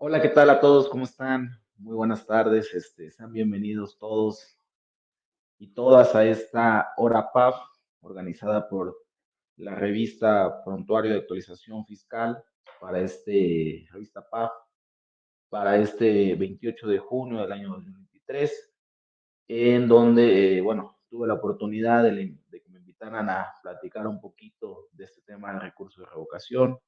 Hola, ¿qué tal a todos? ¿Cómo están? Muy buenas tardes. Sean bienvenidos todos y todas a esta hora PAF organizada por la revista Prontuario de Actualización Fiscal para revista PAF para este 28 de junio del año 2023, en donde, bueno, tuve la oportunidad de que me invitaran a platicar un poquito de este tema del recurso de revocación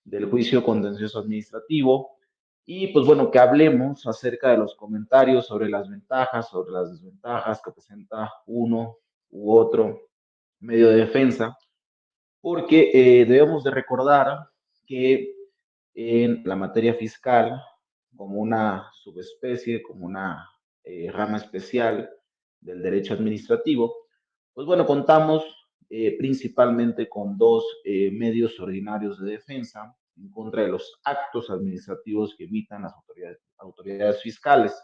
del juicio contencioso administrativo. Y pues bueno, que hablemos acerca de los comentarios sobre las ventajas, sobre las desventajas que presenta uno u otro medio de defensa, porque debemos de recordar que en la materia fiscal, como una subespecie, como una rama especial del derecho administrativo, pues bueno, contamos principalmente con dos medios ordinarios de defensa en contra de los actos administrativos que emitan las autoridades fiscales,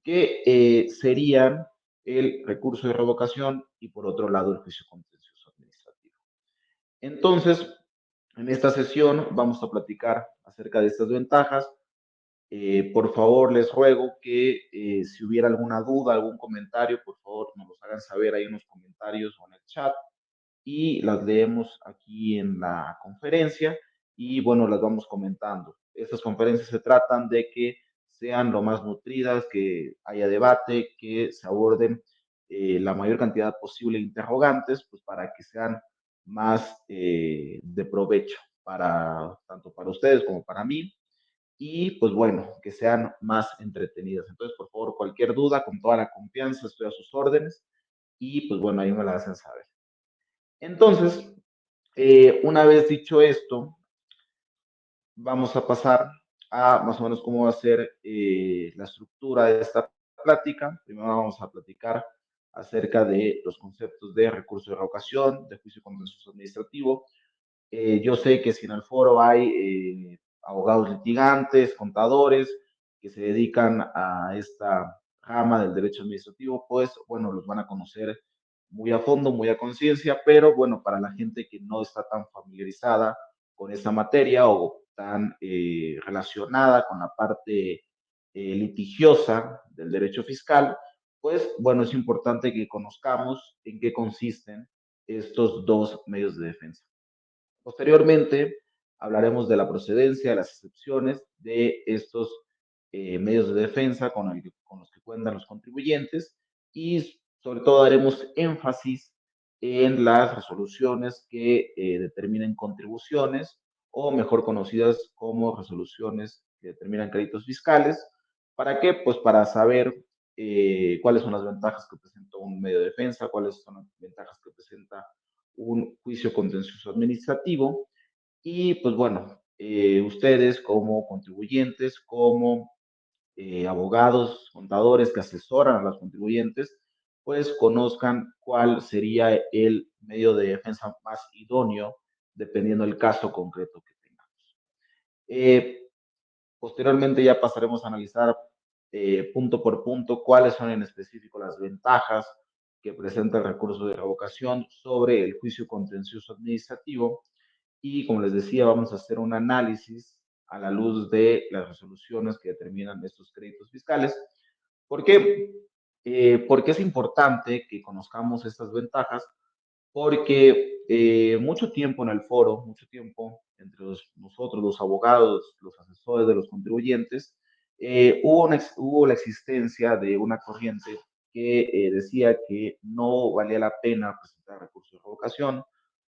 que serían el recurso de revocación y por otro lado el juicio contencioso administrativo. Entonces, en esta sesión vamos a platicar acerca de estas ventajas. Por favor, les ruego que si hubiera alguna duda, algún comentario, por favor nos los hagan saber ahí en los comentarios o en el chat y las leemos aquí en la conferencia y bueno, las vamos comentando. Estas conferencias se tratan de que sean lo más nutridas, que haya debate, que se aborden la mayor cantidad posible de interrogantes, pues para que sean más de provecho para tanto para ustedes como para mí y pues bueno, que sean más entretenidas. Entonces, por favor, cualquier duda, con toda la confianza, estoy a sus órdenes y pues bueno, ahí me la hacen saber. Entonces, una vez dicho esto, vamos a pasar a más o menos cómo va a ser la estructura de esta plática. Primero vamos a platicar acerca de los conceptos de recurso de revocación, de juicio contencioso administrativo. Yo sé que si en el foro hay abogados litigantes, contadores que se dedican a esta rama del derecho administrativo, pues bueno, los van a conocer muy a fondo, muy a conciencia, pero bueno, para la gente que no está tan familiarizada con esa materia o tan relacionada con la parte litigiosa del derecho fiscal, pues bueno, es importante que conozcamos en qué consisten estos dos medios de defensa. Posteriormente, hablaremos de la procedencia, de las excepciones de estos medios de defensa con los que cuentan los contribuyentes y sobre todo haremos énfasis en las resoluciones que determinen contribuciones o mejor conocidas como resoluciones que determinan créditos fiscales. ¿Para qué? Pues para saber cuáles son las ventajas que presenta un medio de defensa, cuáles son las ventajas que presenta un juicio contencioso administrativo y pues bueno, ustedes como contribuyentes, como abogados, contadores que asesoran a los contribuyentes, pues conozcan cuál sería el medio de defensa más idóneo dependiendo del caso concreto que tengamos. Eh, Posteriormente ya pasaremos a analizar punto por punto cuáles son en específico las ventajas que presenta el recurso de revocación sobre el juicio contencioso administrativo y como les decía, vamos a hacer un análisis a la luz de las resoluciones que determinan estos créditos fiscales. ¿Por qué? Porque es importante que conozcamos estas ventajas porque mucho tiempo en el foro, mucho tiempo entre nosotros, los abogados, los asesores de los contribuyentes, hubo la existencia de una corriente que decía que no valía la pena presentar recursos de revocación.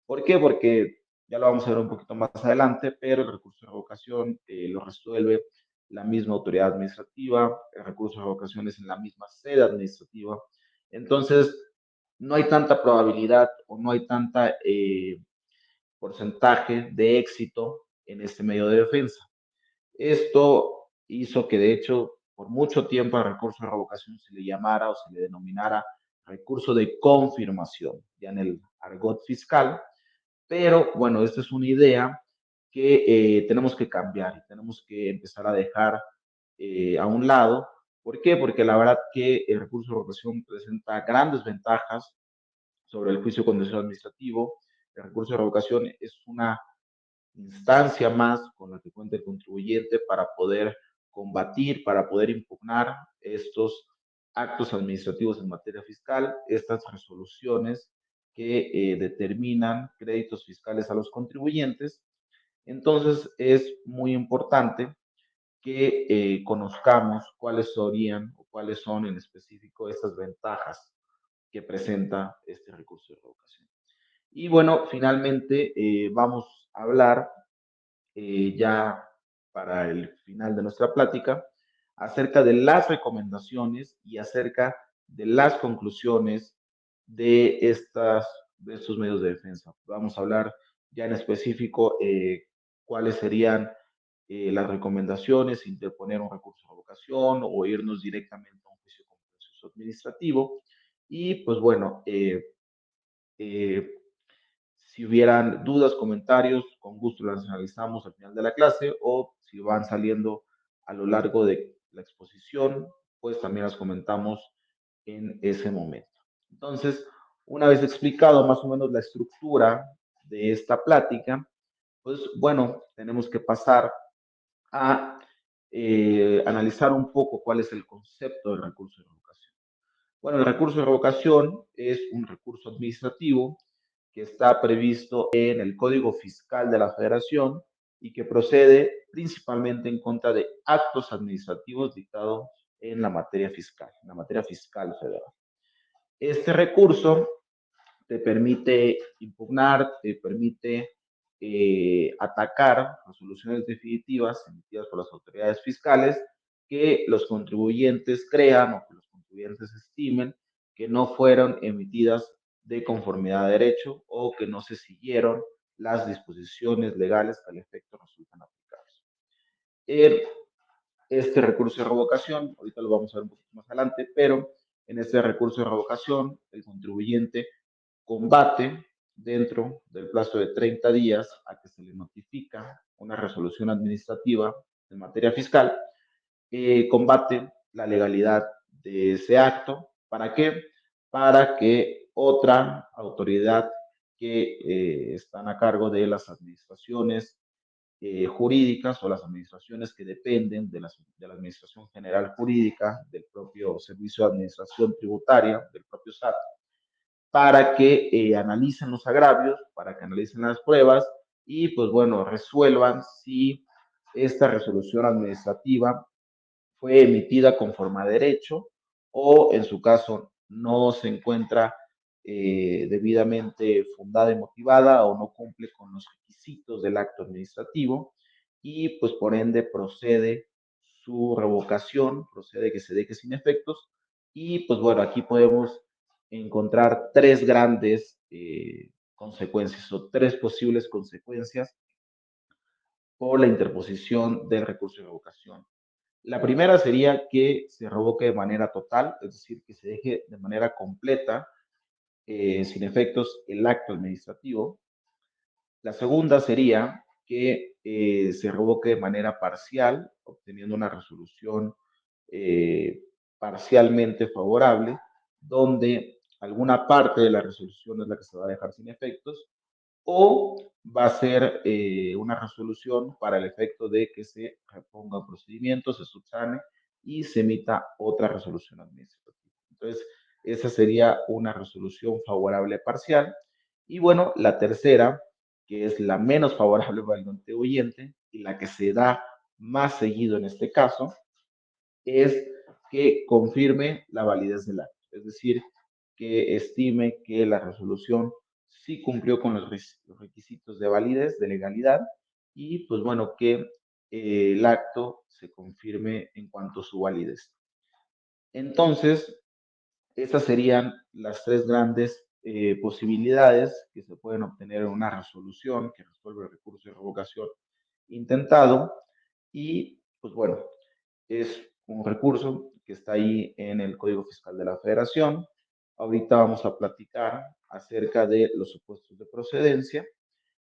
¿Por qué? Porque ya lo vamos a ver un poquito más adelante, pero el recurso de revocación lo resuelve la misma autoridad administrativa, el recurso de revocación es en la misma sede administrativa. Entonces, no hay tanta probabilidad o no hay tanta porcentaje de éxito en este medio de defensa. Esto hizo que, de hecho, por mucho tiempo al recurso de revocación se le llamara o se le denominara recurso de confirmación, ya en el argot fiscal, pero bueno, esta es una idea que tenemos que cambiar y tenemos que empezar a dejar a un lado. ¿Por qué? Porque la verdad que el recurso de revocación presenta grandes ventajas sobre el juicio contencioso administrativo. El recurso de revocación es una instancia más con la que cuenta el contribuyente para poder combatir, para poder impugnar estos actos administrativos en materia fiscal, estas resoluciones que determinan créditos fiscales a los contribuyentes. Entonces es muy importante que conozcamos cuáles serían o cuáles son en específico estas ventajas que presenta este recurso de revocación. Y bueno, finalmente vamos a hablar ya para el final de nuestra plática acerca de las recomendaciones y acerca de las conclusiones de, de estos medios de defensa. Vamos a hablar ya en específico cuáles serían las recomendaciones, interponer un recurso de revocación o irnos directamente a un juicio contencioso administrativo. Y pues bueno, eh, si hubieran dudas, comentarios, con gusto las analizamos al final de la clase o si van saliendo a lo largo de la exposición, pues también las comentamos en ese momento. Entonces, una vez explicado más o menos la estructura de esta plática, pues bueno, tenemos que pasar a analizar un poco cuál es el concepto del recurso de revocación. Bueno, el recurso de revocación es un recurso administrativo que está previsto en el Código Fiscal de la Federación y que procede principalmente en contra de actos administrativos dictados en la materia fiscal federal. Este recurso te permite impugnar, te permite atacar resoluciones definitivas emitidas por las autoridades fiscales que los contribuyentes crean o que los contribuyentes estimen que no fueron emitidas de conformidad a derecho o que no se siguieron las disposiciones legales que al efecto resultan aplicables. Eh, este recurso de revocación, ahorita lo vamos a ver un poquito más adelante, pero en este recurso de revocación el contribuyente combate dentro del plazo de 30 días a que se le notifica una resolución administrativa en materia fiscal, combate la legalidad de ese acto. ¿Para qué? Para que otra autoridad que están a cargo de las administraciones jurídicas o las administraciones que dependen de la Administración General Jurídica, del propio Servicio de Administración Tributaria, del propio SAT, para que analicen los agravios, para que analicen las pruebas y pues bueno, resuelvan si esta resolución administrativa fue emitida conforme a derecho o en su caso no se encuentra debidamente fundada y motivada o no cumple con los requisitos del acto administrativo y pues por ende procede su revocación, procede que se deje sin efectos y pues bueno, aquí podemos encontrar tres grandes consecuencias o tres posibles consecuencias por la interposición del recurso de revocación. La primera sería que se revoque de manera total, es decir, que se deje de manera completa, sin efectos, el acto administrativo. La segunda sería que se revoque de manera parcial, obteniendo una resolución eh, parcialmente favorable, donde alguna parte de la resolución es la que se va a dejar sin efectos, o va a ser una resolución para el efecto de que se reponga un procedimiento, se subsane y se emita otra resolución administrativa. Entonces, esa sería una resolución favorable parcial. Y bueno, la tercera, que es la menos favorable para el contribuyente y la que se da más seguido en este caso, es que confirme la validez del acto, es decir, que estime que la resolución sí cumplió con los requisitos de validez, de legalidad, y pues bueno, que el acto se confirme en cuanto a su validez. Entonces, esas serían las tres grandes posibilidades que se pueden obtener en una resolución que resuelve el recurso de revocación intentado. Y pues bueno, es un recurso que está ahí en el Código Fiscal de la Federación. Ahorita vamos a platicar acerca de los supuestos de procedencia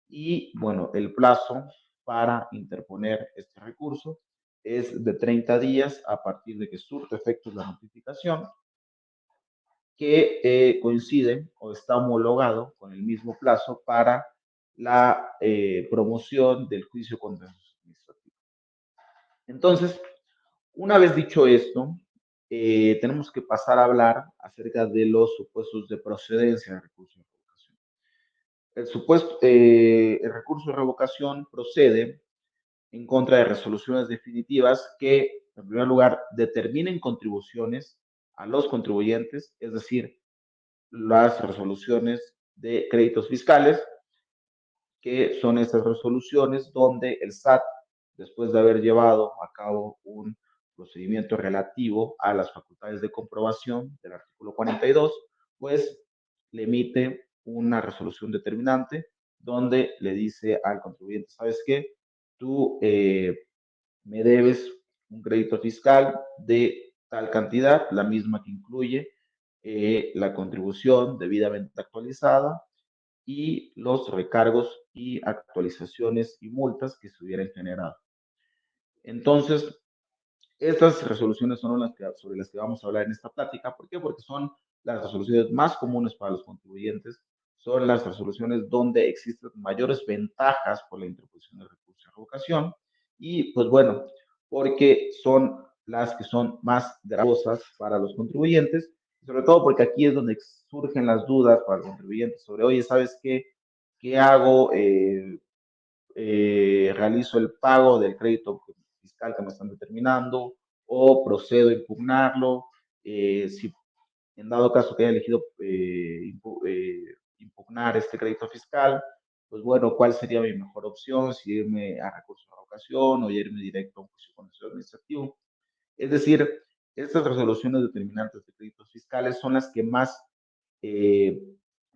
y bueno, el plazo para interponer este recurso es de 30 días a partir de que surte efectos la notificación que coincide o está homologado con el mismo plazo para la promoción del juicio contencioso administrativo. Entonces, una vez dicho esto, tenemos que pasar a hablar acerca de los supuestos de procedencia del recurso de revocación. El recurso de revocación procede en contra de resoluciones definitivas que, en primer lugar, determinen contribuciones a los contribuyentes, es decir, las resoluciones de créditos fiscales, que son estas resoluciones donde el SAT, después de haber llevado a cabo un procedimiento relativo a las facultades de comprobación del artículo 42, pues le emite una resolución determinante donde le dice al contribuyente, ¿sabes qué? Tú me debes un crédito fiscal de tal cantidad, la misma que incluye la contribución debidamente actualizada y los recargos y actualizaciones y multas que se hubieran generado. Entonces, estas resoluciones son sobre las que vamos a hablar en esta plática. ¿Por qué? Porque son las resoluciones más comunes para los contribuyentes, son las resoluciones donde existen mayores ventajas por la interposición del recurso de revocación y, pues bueno, porque son las que son más gravosas para los contribuyentes, sobre todo porque aquí es donde surgen las dudas para los contribuyentes sobre, oye, ¿sabes qué? ¿Qué hago? Realizo el pago del crédito fiscal que me están determinando o procedo a impugnarlo. Si en dado caso que haya elegido impugnar este crédito fiscal, pues bueno, ¿cuál sería mi mejor opción? Si irme a recurso de revocación o irme directo a un juicio contencioso administrativo. Es decir, estas resoluciones determinantes de créditos fiscales son las que más eh,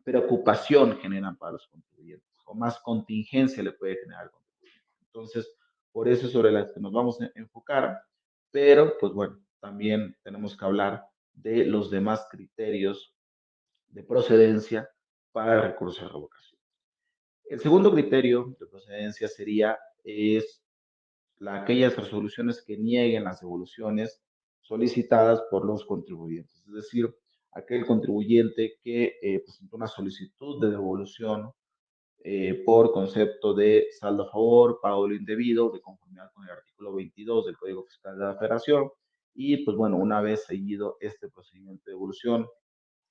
preocupación generan para los contribuyentes o más contingencia le puede generar al contribuyente. Entonces, por eso es sobre las que nos vamos a enfocar, pero pues bueno, también tenemos que hablar de los demás criterios de procedencia para el recurso de revocación. El segundo criterio de procedencia es aquellas resoluciones que nieguen las devoluciones solicitadas por los contribuyentes, es decir, aquel contribuyente que presentó una solicitud de devolución por concepto de saldo a favor, pago de lo indebido, de conformidad con el artículo 22 del Código Fiscal de la Federación. Y pues bueno, una vez seguido este procedimiento de devolución,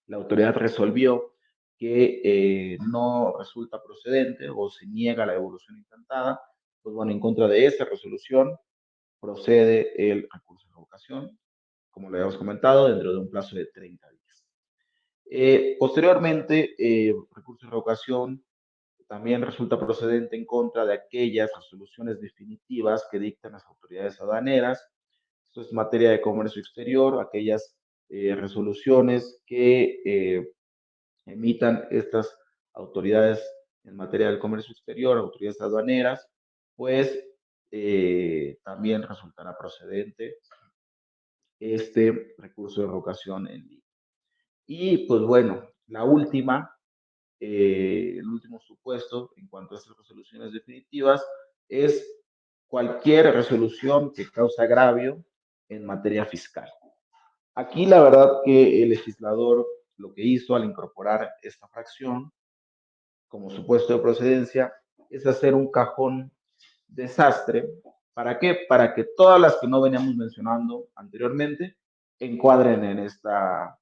la autoridad resolvió que no resulta procedente o se niega la devolución intentada, pues bueno, en contra de esta resolución procede el recurso de revocación, como le habíamos comentado, dentro de un plazo de 30 días. Posteriormente, recurso de revocación también resulta procedente en contra de aquellas resoluciones definitivas que dictan las autoridades aduaneras. Esto es materia de comercio exterior, aquellas resoluciones que emitan estas autoridades en materia del comercio exterior, autoridades aduaneras, pues también resultará procedente este recurso de revocación en línea. Y pues bueno, el último supuesto en cuanto a estas resoluciones definitivas es cualquier resolución que cause agravio en materia fiscal. Aquí la verdad que el legislador lo que hizo al incorporar esta fracción como supuesto de procedencia es hacer un cajón desastre. ¿Para qué? Para que todas las que no veníamos mencionando anteriormente encuadren en esta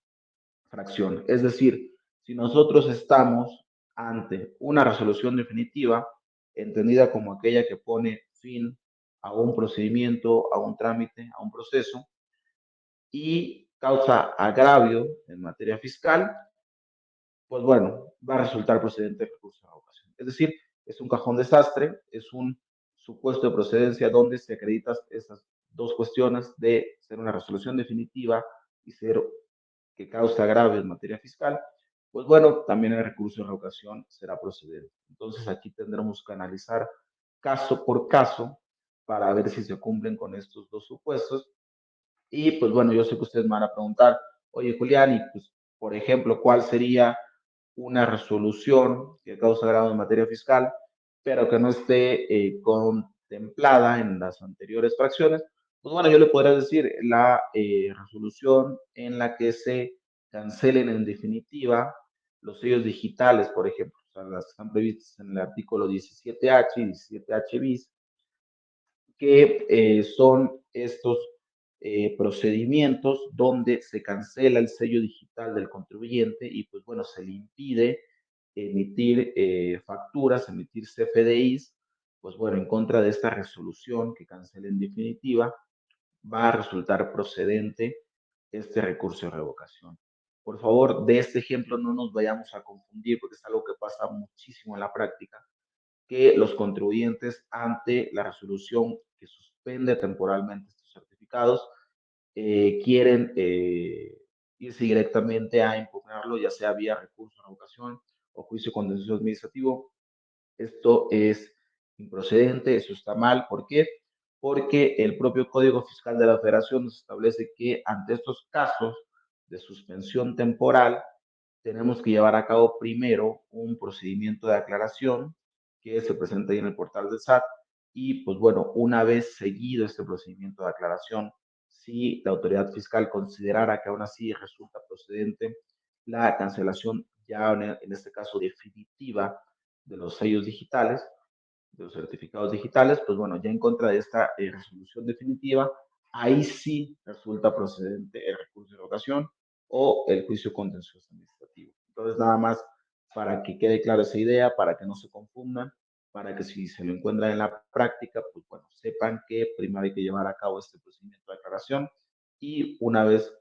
fracción. Es decir, si nosotros estamos ante una resolución definitiva, entendida como aquella que pone fin a un procedimiento, a un trámite, a un proceso, y causa agravio en materia fiscal, pues bueno, va a resultar procedente de recurso de revocación. Es decir, es un cajón desastre, es un supuesto de procedencia donde se acreditan esas dos cuestiones de ser una resolución definitiva y ser que causa agravio en materia fiscal, pues bueno, también el recurso de revocación será procedente. Entonces aquí tendremos que analizar caso por caso para ver si se cumplen con estos dos supuestos. Y pues bueno, yo sé que ustedes me van a preguntar, oye Julián, y pues por ejemplo, ¿cuál sería una resolución que causa agravio en materia fiscal, pero que no esté contemplada en las anteriores fracciones? Pues bueno, yo le podría decir la resolución en la que se cancelen en definitiva los sellos digitales, por ejemplo. o sea, las que están previstas en el artículo 17H y 17H bis, que son estos procedimientos donde se cancela el sello digital del contribuyente y pues bueno, se le impide emitir facturas, emitir CFDIs, pues bueno, en contra de esta resolución que cancela en definitiva, va a resultar procedente este recurso de revocación. Por favor, de este ejemplo no nos vayamos a confundir porque es algo que pasa muchísimo en la práctica, que los contribuyentes ante la resolución que suspende temporalmente estos certificados quieren irse directamente a impugnarlo, ya sea vía recurso de revocación o juicio contencioso administrativo. Esto es improcedente, eso está mal. ¿Por qué? Porque el propio Código Fiscal de la Federación nos establece que ante estos casos de suspensión temporal, tenemos que llevar a cabo primero un procedimiento de aclaración que se presenta ahí en el portal del SAT y pues bueno, una vez seguido este procedimiento de aclaración, si la autoridad fiscal considerara que aún así resulta procedente la cancelación ya en este caso definitiva de los sellos digitales, de los certificados digitales, pues bueno, ya en contra de esta resolución definitiva, ahí sí resulta procedente el recurso de revocación o el juicio contencioso administrativo. Entonces, nada más para que quede clara esa idea, para que no se confundan, para que si se lo encuentran en la práctica, pues bueno, sepan que primero hay que llevar a cabo este procedimiento de aclaración y una vez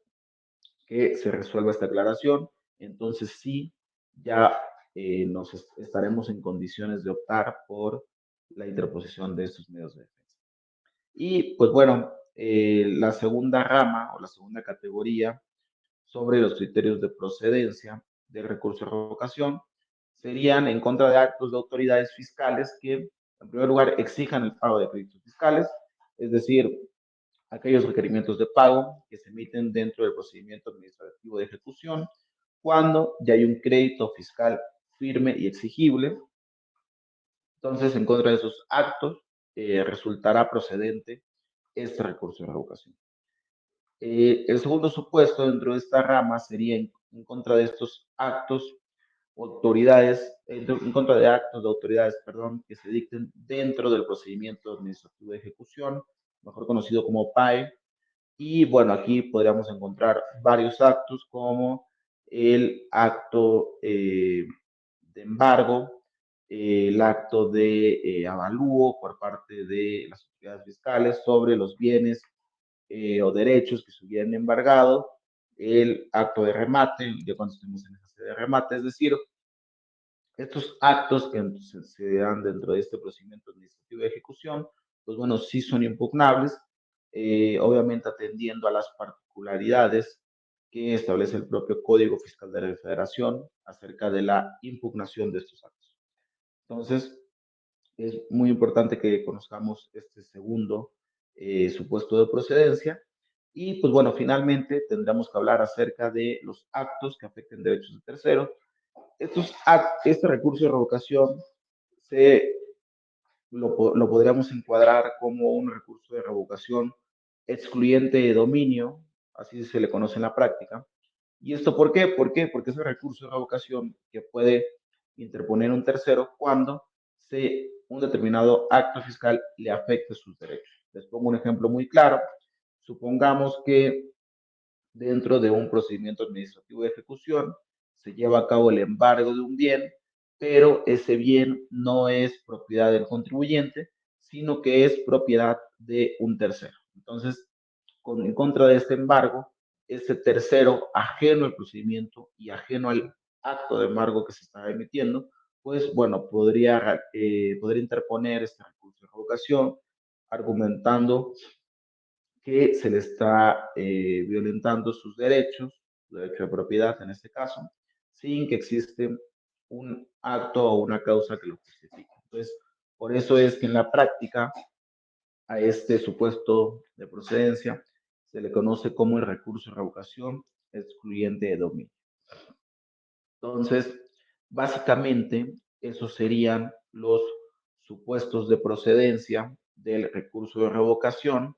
que se resuelva esta aclaración, entonces sí, ya nos estaremos en condiciones de optar por la interposición de estos medios de defensa. Y pues bueno, la segunda rama o la segunda categoría sobre los criterios de procedencia del recurso de revocación serían en contra de actos de autoridades fiscales que, en primer lugar, exijan el pago de créditos fiscales, es decir, aquellos requerimientos de pago que se emiten dentro del procedimiento administrativo de ejecución cuando ya hay un crédito fiscal firme y exigible. Entonces, en contra de esos actos, resultará procedente este recurso de revocación. El segundo supuesto dentro de esta rama sería en contra de estos actos, autoridades, en contra de actos de autoridades, perdón, que se dicten dentro del procedimiento administrativo de ejecución, mejor conocido como PAE. Y bueno, aquí podríamos encontrar varios actos como el acto de embargo, el acto de avalúo por parte de las autoridades fiscales sobre los bienes o derechos que se hubieran embargado, el acto de remate, ya cuando estemos en fase de remate, es decir, estos actos que se dan dentro de este procedimiento administrativo de ejecución, pues bueno, sí son impugnables, obviamente atendiendo a las particularidades que establece el propio Código Fiscal de la Federación acerca de la impugnación de estos actos. Entonces, es muy importante que conozcamos este segundo supuesto de procedencia. Y pues bueno, finalmente tendremos que hablar acerca de los actos que afecten derechos de terceros. Este recurso de revocación se lo podríamos encuadrar como un recurso de revocación excluyente de dominio, así se le conoce en la práctica. ¿Y esto por qué? ¿Por qué? Porque es el recurso de revocación que puede interponer un tercero cuando un determinado acto fiscal le afecte sus derechos. Les pongo un ejemplo muy claro. Supongamos que dentro de un procedimiento administrativo de ejecución se lleva a cabo el embargo de un bien, pero ese bien no es propiedad del contribuyente, sino que es propiedad de un tercero. Entonces, en contra de este embargo, ese tercero ajeno al procedimiento y ajeno al acto de embargo que se está emitiendo, pues bueno, podría interponer este recurso de revocación argumentando que se le está violentando sus derechos, su derecho de propiedad en este caso, sin que existe un acto o una causa que lo justifique. Entonces, por eso es que en la práctica a este supuesto de procedencia se le conoce como el recurso de revocación excluyente de dominio. Entonces, básicamente, esos serían los supuestos de procedencia del recurso de revocación.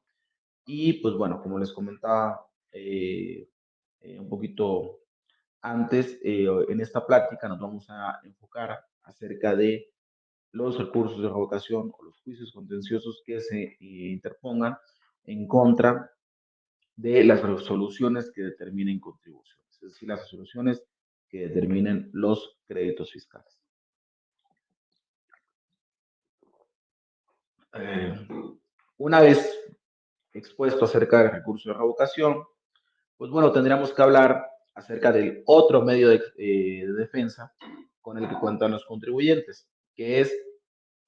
Y pues bueno, como les comentaba un poquito antes, en esta plática nos vamos a enfocar acerca de los recursos de revocación o los juicios contenciosos que se interpongan en contra de las resoluciones que determinen contribuciones, es decir, las resoluciones que determinen los créditos fiscales. Una vez expuesto acerca del recurso de revocación, pues bueno, tendríamos que hablar acerca del otro medio de defensa con el que cuentan los contribuyentes, que es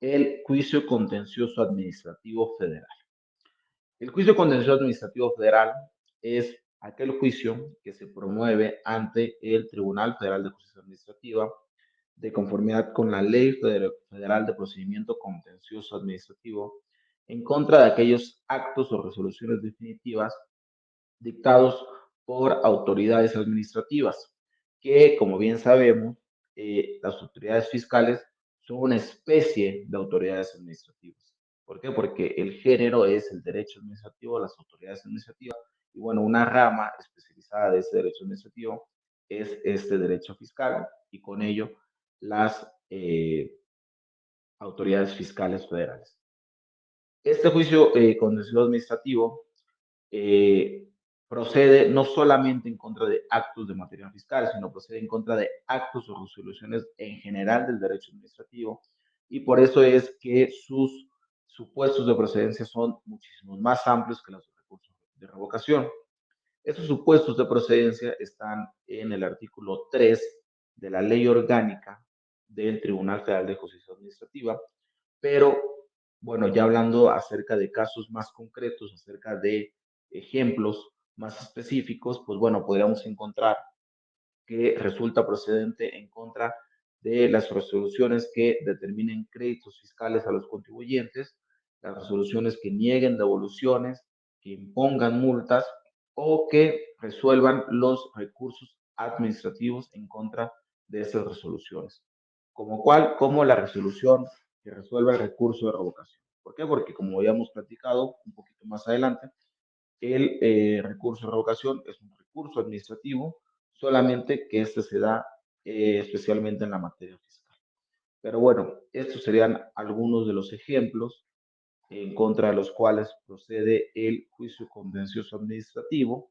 el juicio contencioso administrativo federal. El juicio contencioso administrativo federal es aquel juicio que se promueve ante el Tribunal Federal de Justicia Administrativa de conformidad con la Ley Federal de Procedimiento Contencioso Administrativo en contra de aquellos actos o resoluciones definitivas dictados por autoridades administrativas, que como bien sabemos, las autoridades fiscales son una especie de autoridades administrativas. ¿Por qué? Porque el género es el derecho administrativo, las autoridades administrativas, y bueno, una rama especializada de ese derecho administrativo es este derecho fiscal, y con ello las autoridades fiscales federales. Este juicio contencioso administrativo eh, procede no solamente en contra de actos de materia fiscal, sino procede en contra de actos o resoluciones en general del derecho administrativo, y por eso es que sus supuestos de procedencia son muchísimo más amplios que los recursos de revocación. Estos supuestos de procedencia están en el artículo 3 de la Ley Orgánica del Tribunal Federal de Justicia Administrativa, pero bueno, ya hablando acerca de casos más concretos, acerca de ejemplos más específicos, pues bueno, podríamos encontrar que resulta procedente en contra de las resoluciones que determinen créditos fiscales a los contribuyentes, las resoluciones que nieguen devoluciones, que impongan multas o que resuelvan los recursos administrativos en contra de esas resoluciones. Como la resolución que resuelva el recurso de revocación. ¿Por qué? Porque como habíamos platicado un poquito más adelante, el recurso de revocación es un recurso administrativo, solamente que este se da especialmente en la materia fiscal. Pero bueno, estos serían algunos de los ejemplos en contra de los cuales procede el juicio contencioso administrativo.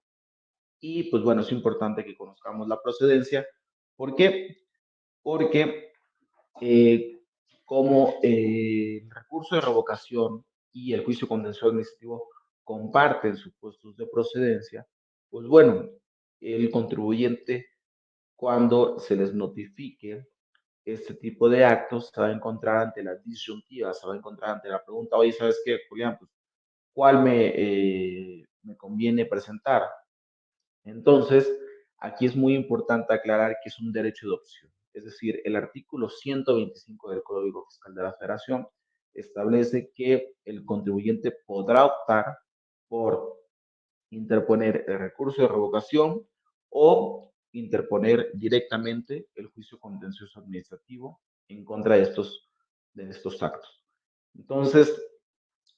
Y pues bueno, es importante que conozcamos la procedencia. ¿Por qué? Porque eh, como el recurso de revocación y el juicio contencioso administrativo comparten supuestos de procedencia, pues bueno, el contribuyente, cuando se les notifique este tipo de actos, se va a encontrar ante la disyuntiva, se va a encontrar ante la pregunta, oye, ¿sabes qué, Julián? Pues, ¿cuál me conviene presentar? Entonces, aquí es muy importante aclarar que es un derecho de opción. Es decir, el artículo 125 del Código Fiscal de la Federación establece que el contribuyente podrá optar por interponer el recurso de revocación o interponer directamente el juicio contencioso administrativo en contra de estos actos. Entonces,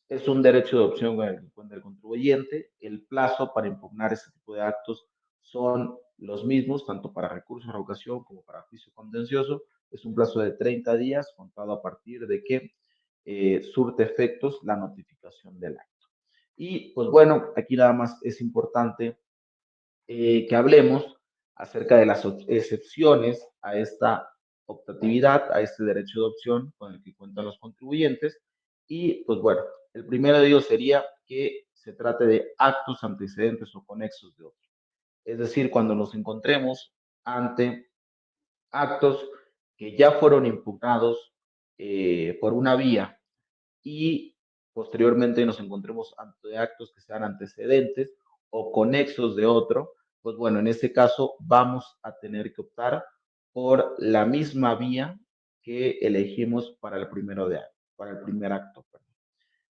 es un derecho de opción con el que cuenta el contribuyente. El plazo para impugnar este tipo de actos son los mismos, tanto para recurso de revocación como para juicio contencioso. Es un plazo de 30 días, contado a partir de que surte efectos la notificación del acto. Y pues bueno, aquí nada más es importante que hablemos acerca de las excepciones a esta optatividad, a este derecho de opción con el que cuentan los contribuyentes. Y pues bueno, el primero de ellos sería que se trate de actos antecedentes o conexos de otro. Es decir, cuando nos encontremos ante actos que ya fueron impugnados por una vía y posteriormente nos encontremos ante actos que sean antecedentes o conexos de otro, pues bueno, en este caso vamos a tener que optar por la misma vía que elegimos para el para el primer acto.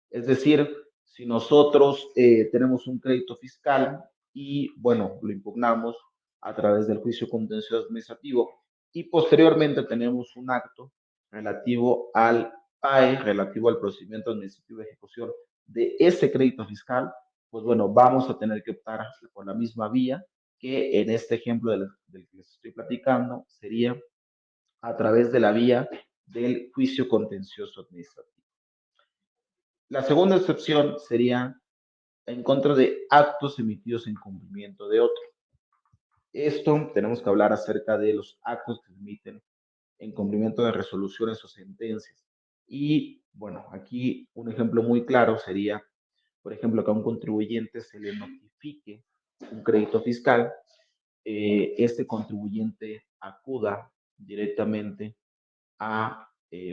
Es decir, si nosotros tenemos un crédito fiscal y, bueno, lo impugnamos a través del juicio contencioso administrativo y posteriormente tenemos un acto relativo al PAE, relativo al procedimiento administrativo de ejecución de ese crédito fiscal, pues bueno, vamos a tener que optar por la misma vía que en este ejemplo del que les estoy platicando sería a través de la vía del juicio contencioso administrativo. La segunda excepción sería en contra de actos emitidos en cumplimiento de otro. Esto tenemos que hablar acerca de los actos que se emiten en cumplimiento de resoluciones o sentencias. Y bueno, aquí un ejemplo muy claro sería, por ejemplo, que a un contribuyente se le notifique un crédito fiscal, este contribuyente acuda directamente a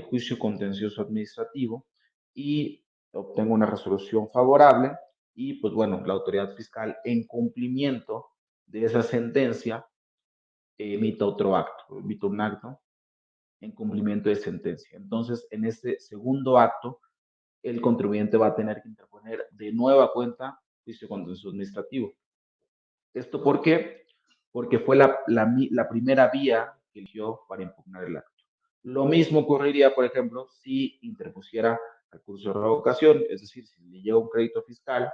juicio contencioso administrativo y obtenga una resolución favorable y pues bueno, la autoridad fiscal en cumplimiento de esa sentencia emita otro acto, emite un acto en cumplimiento de sentencia. Entonces, en este segundo acto, el contribuyente va a tener que interponer de nueva cuenta juicio contencioso administrativo. ¿Esto por qué? Porque fue la primera vía que eligió para impugnar el acto. Lo mismo ocurriría, por ejemplo, si interpusiera recurso de revocación, es decir, si le llega un crédito fiscal,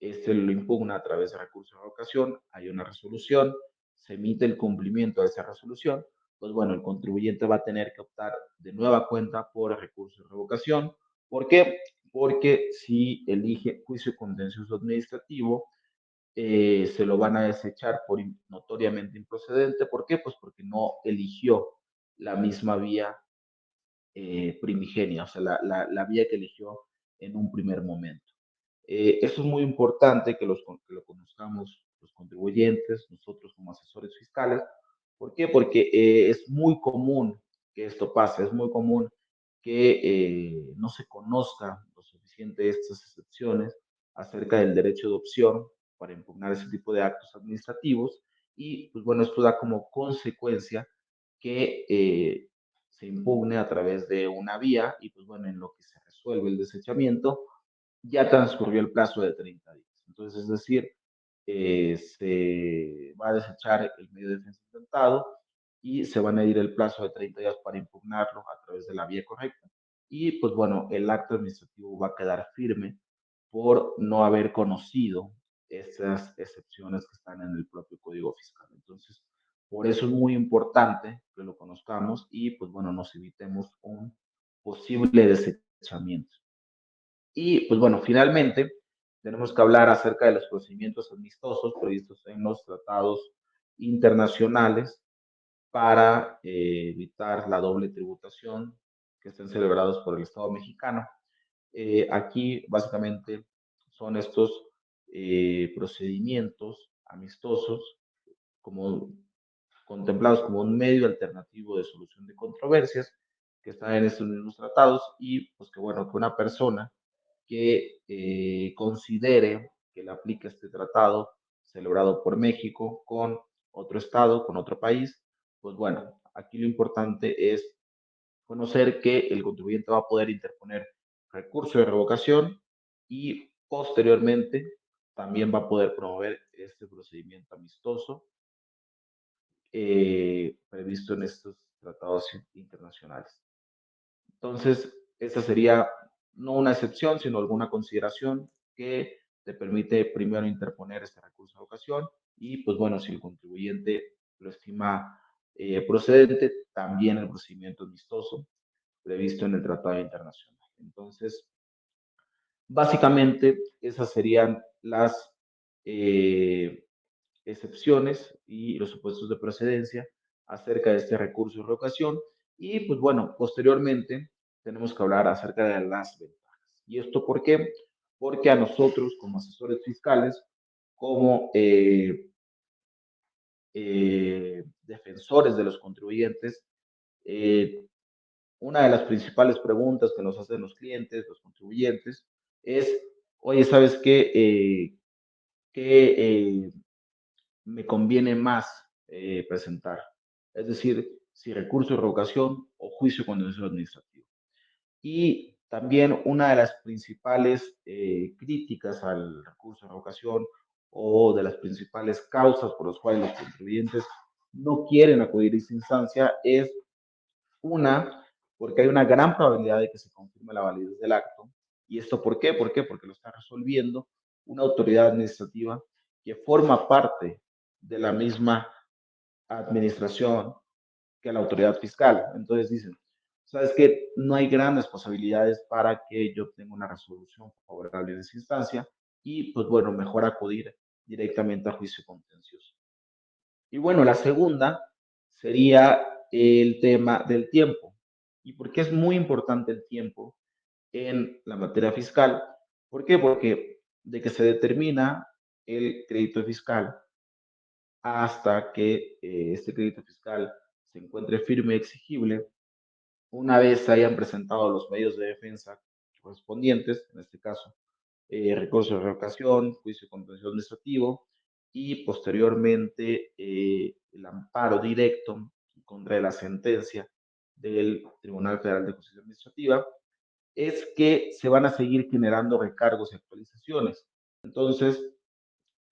este lo impugna a través de recurso de revocación, hay una resolución, se emite el cumplimiento de esa resolución, pues bueno, el contribuyente va a tener que optar de nueva cuenta por el recurso de revocación. ¿Por qué? Porque si elige juicio contencioso administrativo, se lo van a desechar por notoriamente improcedente. ¿Por qué? Pues porque no eligió la misma vía primigenia, o sea, la vía que eligió en un primer momento. Eso es muy importante que lo conozcamos los contribuyentes, nosotros como asesores fiscales. ¿Por qué? Porque es muy común que esto pase, es muy común que no se conozca lo suficiente estas excepciones acerca del derecho de opción para impugnar ese tipo de actos administrativos y pues bueno, esto da como consecuencia que se impugne a través de una vía y pues bueno, en lo que se resuelve el desechamiento, ya transcurrió el plazo de 30 días. Entonces, es decir, se va a desechar el medio de defensa intentado y se va a añadir el plazo de 30 días para impugnarlo a través de la vía correcta. Y pues bueno, el acto administrativo va a quedar firme por no haber conocido esas excepciones que están en el propio Código Fiscal. Entonces, por eso es muy importante que lo conozcamos y pues bueno, nos evitemos un posible desechamiento. Y pues bueno, finalmente tenemos que hablar acerca de los procedimientos amistosos previstos en los tratados internacionales para evitar la doble tributación que estén celebrados por el Estado mexicano. Aquí básicamente son estos procedimientos amistosos como contemplados como un medio alternativo de solución de controversias que están en estos mismos tratados y pues que bueno, que una persona que considere que le aplique este tratado celebrado por México con otro estado, con otro país, pues bueno, aquí lo importante es conocer que el contribuyente va a poder interponer recurso de revocación y posteriormente también va a poder promover este procedimiento amistoso previsto en estos tratados internacionales. Entonces, esa sería no una excepción, sino alguna consideración que te permite primero interponer este recurso de ocasión y, pues bueno, si el contribuyente lo estima procedente, también el procedimiento amistoso previsto en el Tratado Internacional. Entonces, básicamente, esas serían las eh, excepciones y los supuestos de procedencia acerca de este recurso de revocación. Y pues bueno, posteriormente tenemos que hablar acerca de las ventajas. ¿Y esto por qué? Porque a nosotros como asesores fiscales, como defensores de los contribuyentes, eh, una de las principales preguntas que nos hacen los clientes, los contribuyentes, es, oye, ¿sabes qué? ¿Qué me conviene más presentar? Es decir, si recurso de revocación o juicio contencioso administrativo. Y también una de las principales críticas al recurso de revocación o de las principales causas por las cuales los contribuyentes no quieren acudir a esta instancia es una, porque hay una gran probabilidad de que se confirme la validez del acto. ¿Y esto por qué? ¿Por qué? Porque lo está resolviendo una autoridad administrativa que forma parte de la misma administración que a la autoridad fiscal. Entonces dicen, sabes que no hay grandes posibilidades para que yo obtenga una resolución favorable en esa instancia y pues bueno, mejor acudir directamente a juicio contencioso. Y bueno, la segunda sería el tema del tiempo. ¿Y por qué es muy importante el tiempo en la materia fiscal? ¿Por qué? Porque de que se determina el crédito fiscal hasta que este crédito fiscal se encuentre firme y exigible, una vez se hayan presentado los medios de defensa correspondientes, en este caso, recurso de revocación, juicio contencioso administrativo y posteriormente el amparo directo contra la sentencia del Tribunal Federal de Justicia Administrativa, es que se van a seguir generando recargos y actualizaciones. Entonces,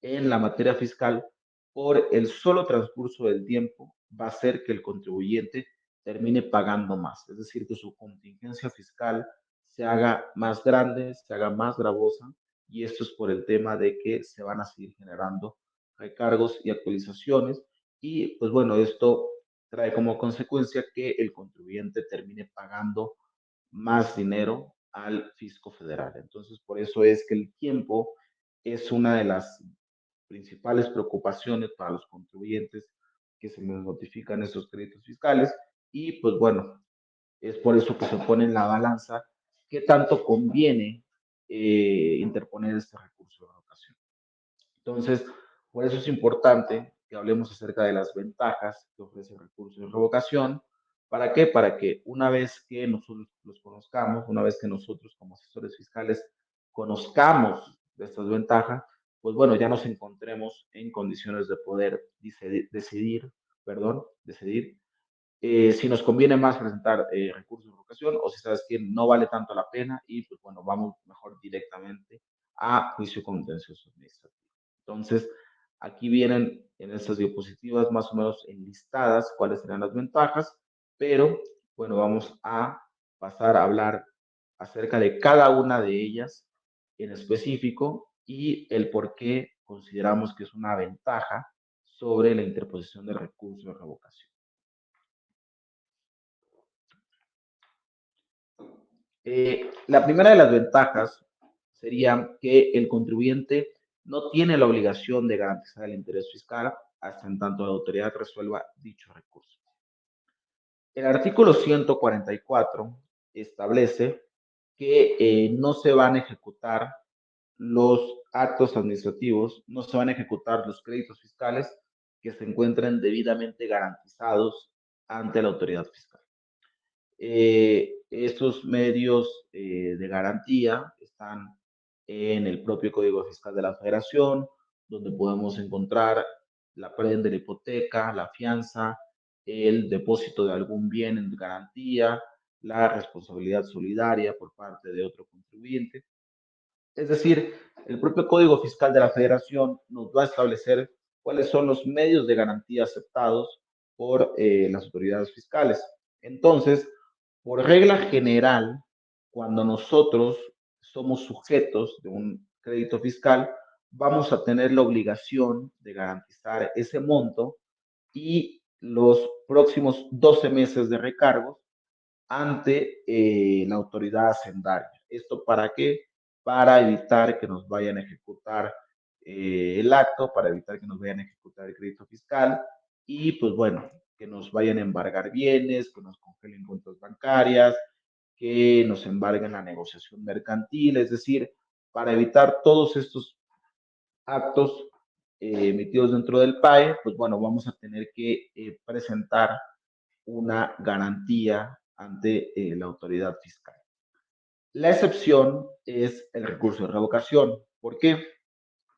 en la materia fiscal, por el solo transcurso del tiempo, va a hacer que el contribuyente termine pagando más, es decir, que su contingencia fiscal se haga más grande, se haga más gravosa, y esto es por el tema de que se van a seguir generando recargos y actualizaciones, y pues bueno, esto trae como consecuencia que el contribuyente termine pagando más dinero al fisco federal. Entonces, por eso es que el tiempo es una de las principales preocupaciones para los contribuyentes que se les notifican estos créditos fiscales y pues bueno, es por eso que se pone en la balanza qué tanto conviene interponer este recurso de revocación. Entonces, por eso es importante que hablemos acerca de las ventajas que ofrece el recurso de revocación. ¿Para qué? Para que una vez que nosotros los conozcamos, una vez que nosotros como asesores fiscales conozcamos de estas ventajas, pues bueno, ya nos encontremos en condiciones de poder decidir si nos conviene más presentar recursos de revocación o si sabes que no vale tanto la pena y pues bueno, vamos mejor directamente a juicio contencioso administrativo. Entonces, aquí vienen en estas diapositivas más o menos enlistadas cuáles serán las ventajas, pero bueno, vamos a pasar a hablar acerca de cada una de ellas en específico y el por qué consideramos que es una ventaja sobre la interposición de recursos de revocación. La primera de las ventajas sería que el contribuyente no tiene la obligación de garantizar el interés fiscal hasta en tanto la autoridad resuelva dicho recurso. El artículo 144 establece que no se van a ejecutar los actos administrativos, no se van a ejecutar los créditos fiscales que se encuentren debidamente garantizados ante la autoridad fiscal. Estos medios de garantía están en el propio Código Fiscal de la Federación, donde podemos encontrar la prenda de la hipoteca, la fianza, el depósito de algún bien en garantía, la responsabilidad solidaria por parte de otro contribuyente. Es decir, el propio Código Fiscal de la Federación nos va a establecer cuáles son los medios de garantía aceptados por las autoridades fiscales. Entonces, por regla general, cuando nosotros somos sujetos de un crédito fiscal, vamos a tener la obligación de garantizar ese monto y los próximos 12 meses de recargos ante la autoridad hacendaria. ¿Esto para qué? Para evitar que nos vayan a ejecutar el acto, para evitar que nos vayan a ejecutar el crédito fiscal y pues bueno, que nos vayan a embargar bienes, que nos congelen cuentas bancarias, que nos embarguen la negociación mercantil, es decir, para evitar todos estos actos emitidos dentro del PAE, pues bueno, vamos a tener que presentar una garantía ante la autoridad fiscal. La excepción es el recurso de revocación. ¿Por qué?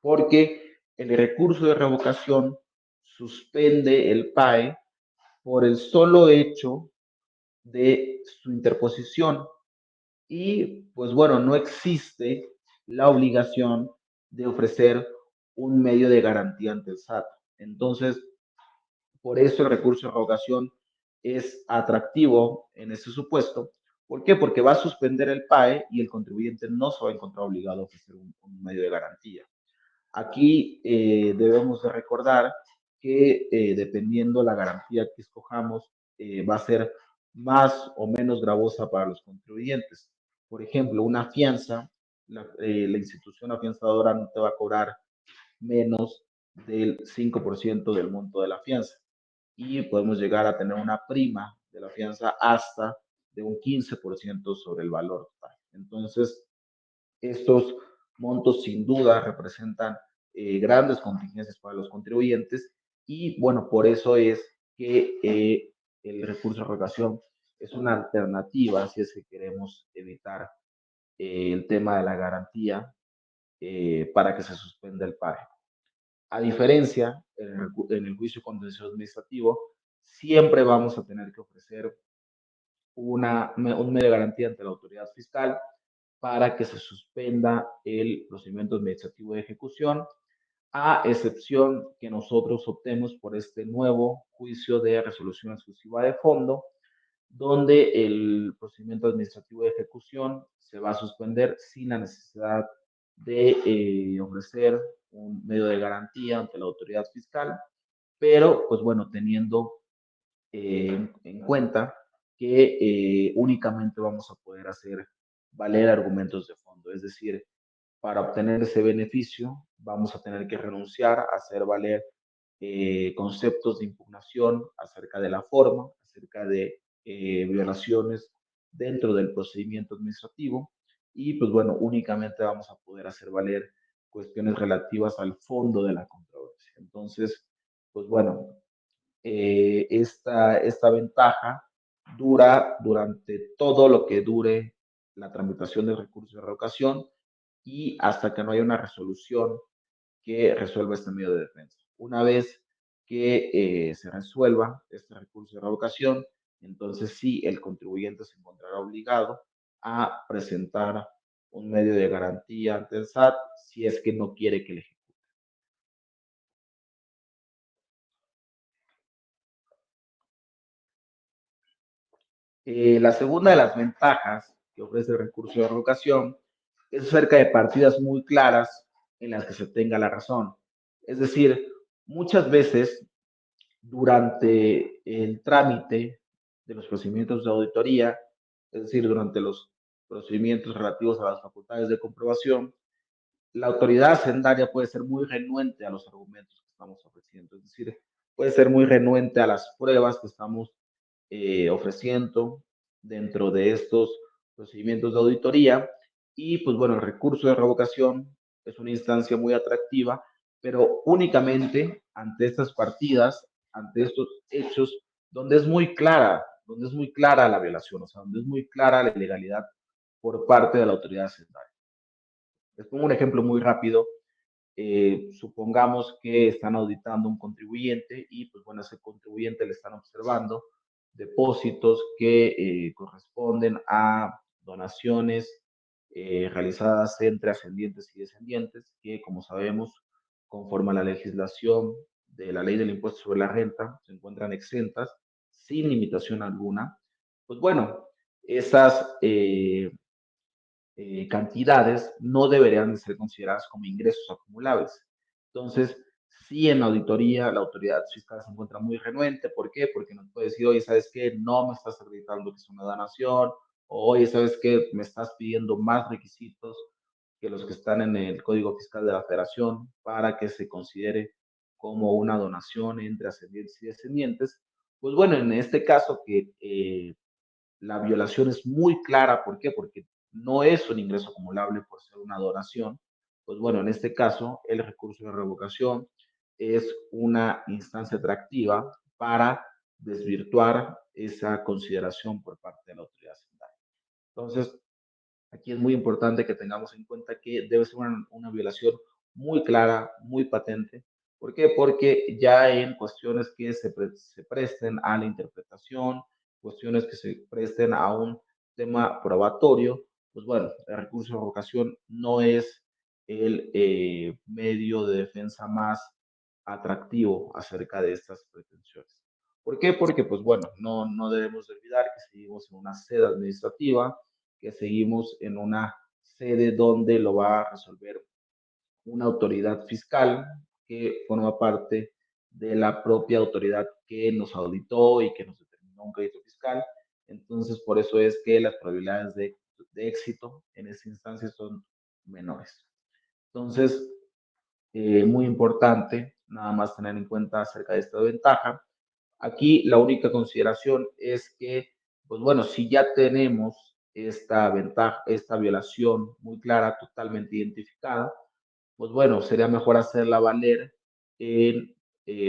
Porque el recurso de revocación suspende el PAE por el solo hecho de su interposición y pues bueno, no existe la obligación de ofrecer un medio de garantía ante el SAT. Entonces, por eso el recurso de revocación es atractivo en ese supuesto. ¿Por qué? Porque va a suspender el PAE y el contribuyente no se va a encontrar obligado a ofrecer un medio de garantía. Aquí debemos de recordar que dependiendo la garantía que escojamos va a ser más o menos gravosa para los contribuyentes. Por ejemplo, una fianza, la institución afianzadora no te va a cobrar menos del 5% del monto de la fianza y podemos llegar a tener una prima de la fianza hasta de un 15% sobre el valor total. Entonces, estos montos sin duda representan grandes contingencias para los contribuyentes y bueno, por eso es que el recurso de revocación es una alternativa si es que queremos evitar el tema de la garantía para que se suspenda el pago. A diferencia, en el juicio contencioso administrativo, siempre vamos a tener que ofrecer un medio de garantía ante la autoridad fiscal para que se suspenda el procedimiento administrativo de ejecución, a excepción que nosotros optemos por este nuevo juicio de resolución exclusiva de fondo, donde el procedimiento administrativo de ejecución se va a suspender sin la necesidad de ofrecer un medio de garantía ante la autoridad fiscal, pero pues bueno, teniendo en cuenta que únicamente vamos a poder hacer valer argumentos de fondo, es decir, para obtener ese beneficio vamos a tener que renunciar a hacer valer conceptos de impugnación acerca de la forma, acerca de violaciones dentro del procedimiento administrativo y pues bueno, únicamente vamos a poder hacer valer cuestiones relativas al fondo de la controversia. Entonces, pues bueno, esta ventaja dura durante todo lo que dure la tramitación del recurso de revocación y hasta que no haya una resolución que resuelva este medio de defensa. Una vez que se resuelva este recurso de revocación, entonces sí, el contribuyente se encontrará obligado a presentar un medio de garantía ante el SAT si es que no quiere que le ejecute. La segunda de las ventajas que ofrece el recurso de revocación es acerca de partidas muy claras en las que se tenga la razón. Es decir, muchas veces durante el trámite de los procedimientos de auditoría, es decir, durante los procedimientos relativos a las facultades de comprobación, la autoridad hacendaria puede ser muy renuente a los argumentos que estamos ofreciendo, es decir, puede ser muy renuente a las pruebas que estamos ofreciendo dentro de estos procedimientos de auditoría. Y pues bueno, el recurso de revocación es una instancia muy atractiva, pero únicamente ante estas partidas, ante estos hechos, donde es muy clara la violación, o sea, donde es muy clara la ilegalidad por parte de la autoridad hacendaria. Les pongo un ejemplo muy rápido. Supongamos que están auditando un contribuyente y pues bueno, a ese contribuyente le están observando depósitos que corresponden a donaciones realizadas entre ascendientes y descendientes, que como sabemos, conforme a la legislación de la ley del impuesto sobre la renta, se encuentran exentas sin limitación alguna. Pues bueno, esas cantidades no deberían de ser consideradas como ingresos acumulables. Entonces, si en la auditoría la autoridad fiscal se encuentra muy renuente, ¿por qué? Porque nos puede decir, oye, ¿sabes qué? No me estás acreditando que es una donación, o oye, ¿sabes qué? Me estás pidiendo más requisitos que los que están en el Código Fiscal de la Federación para que se considere como una donación entre ascendientes y descendientes. Pues bueno, en este caso que la violación es muy clara, ¿por qué? Porque no es un ingreso acumulable por ser una donación. Pues bueno, en este caso, el recurso de revocación es una instancia atractiva para desvirtuar esa consideración por parte de la autoridad hacendaria. Entonces, aquí es muy importante que tengamos en cuenta que debe ser una violación muy clara, muy patente. ¿Por qué? Porque ya en cuestiones que se presten a la interpretación, cuestiones que se presten a un tema probatorio, pues bueno, el recurso de revocación no es el medio de defensa más atractivo acerca de estas pretensiones. ¿Por qué? Porque, pues bueno, no debemos de olvidar que seguimos en una sede administrativa, que seguimos en una sede donde lo va a resolver una autoridad fiscal que forma parte de la propia autoridad que nos auditó y que nos determinó no un crédito fiscal. Entonces, por eso es que las probabilidades de éxito en esta instancia son menores. Entonces, muy importante nada más tener en cuenta acerca de esta ventaja. Aquí la única consideración es que, pues bueno, si ya tenemos esta ventaja, esta violación muy clara, totalmente identificada, pues bueno, sería mejor hacerla valer en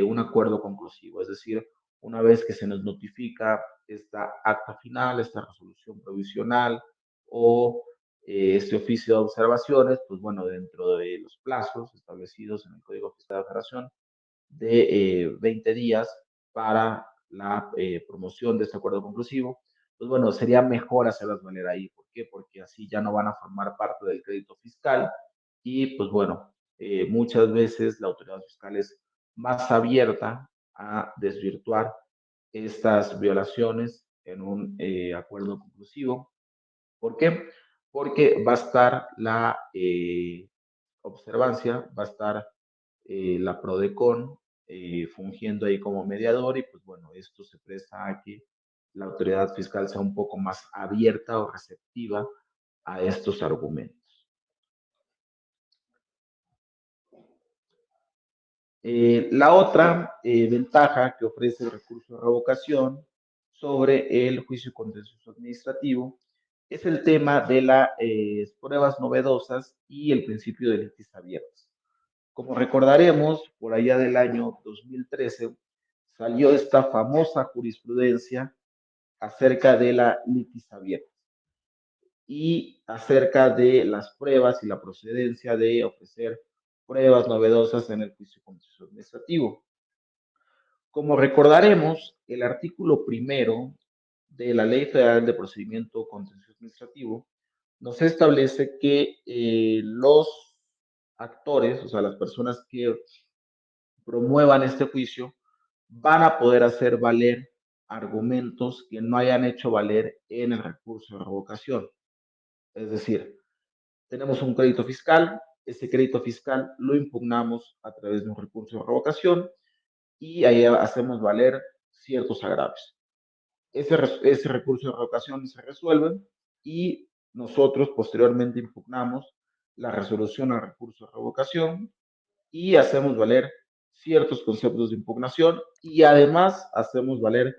un acuerdo conclusivo. Es decir, una vez que se nos notifica esta acta final, esta resolución provisional o este oficio de observaciones, pues bueno, dentro de los plazos establecidos en el Código Fiscal de la Federación de 20 días para la promoción de este acuerdo conclusivo, pues bueno, sería mejor hacerlas valer ahí. ¿Por qué? Porque así ya no van a formar parte del crédito fiscal y pues bueno, muchas veces la autoridad fiscal es más abierta a desvirtuar estas violaciones en un acuerdo conclusivo. ¿Por qué? Porque va a estar la observancia, va a estar la PRODECON fungiendo ahí como mediador y pues bueno, esto se presta a que la autoridad fiscal sea un poco más abierta o receptiva a estos argumentos. La otra ventaja que ofrece el recurso de revocación sobre el juicio contencioso administrativo es el tema de las pruebas novedosas y el principio de litis abiertas. Como recordaremos, por allá del año 2013 salió esta famosa jurisprudencia acerca de la litis abierta y acerca de las pruebas y la procedencia de ofrecer pruebas novedosas en el juicio contencioso administrativo. Como recordaremos, el artículo primero de la Ley Federal de Procedimiento Contencioso Administrativo nos establece que los actores, o sea, las personas que promuevan este juicio, van a poder hacer valer argumentos que no hayan hecho valer en el recurso de revocación. Es decir, tenemos un crédito fiscal, ese crédito fiscal lo impugnamos a través de un recurso de revocación y ahí hacemos valer ciertos agravios. Ese recurso de revocación se resuelve y nosotros posteriormente impugnamos la resolución al recurso de revocación y hacemos valer ciertos conceptos de impugnación y además hacemos valer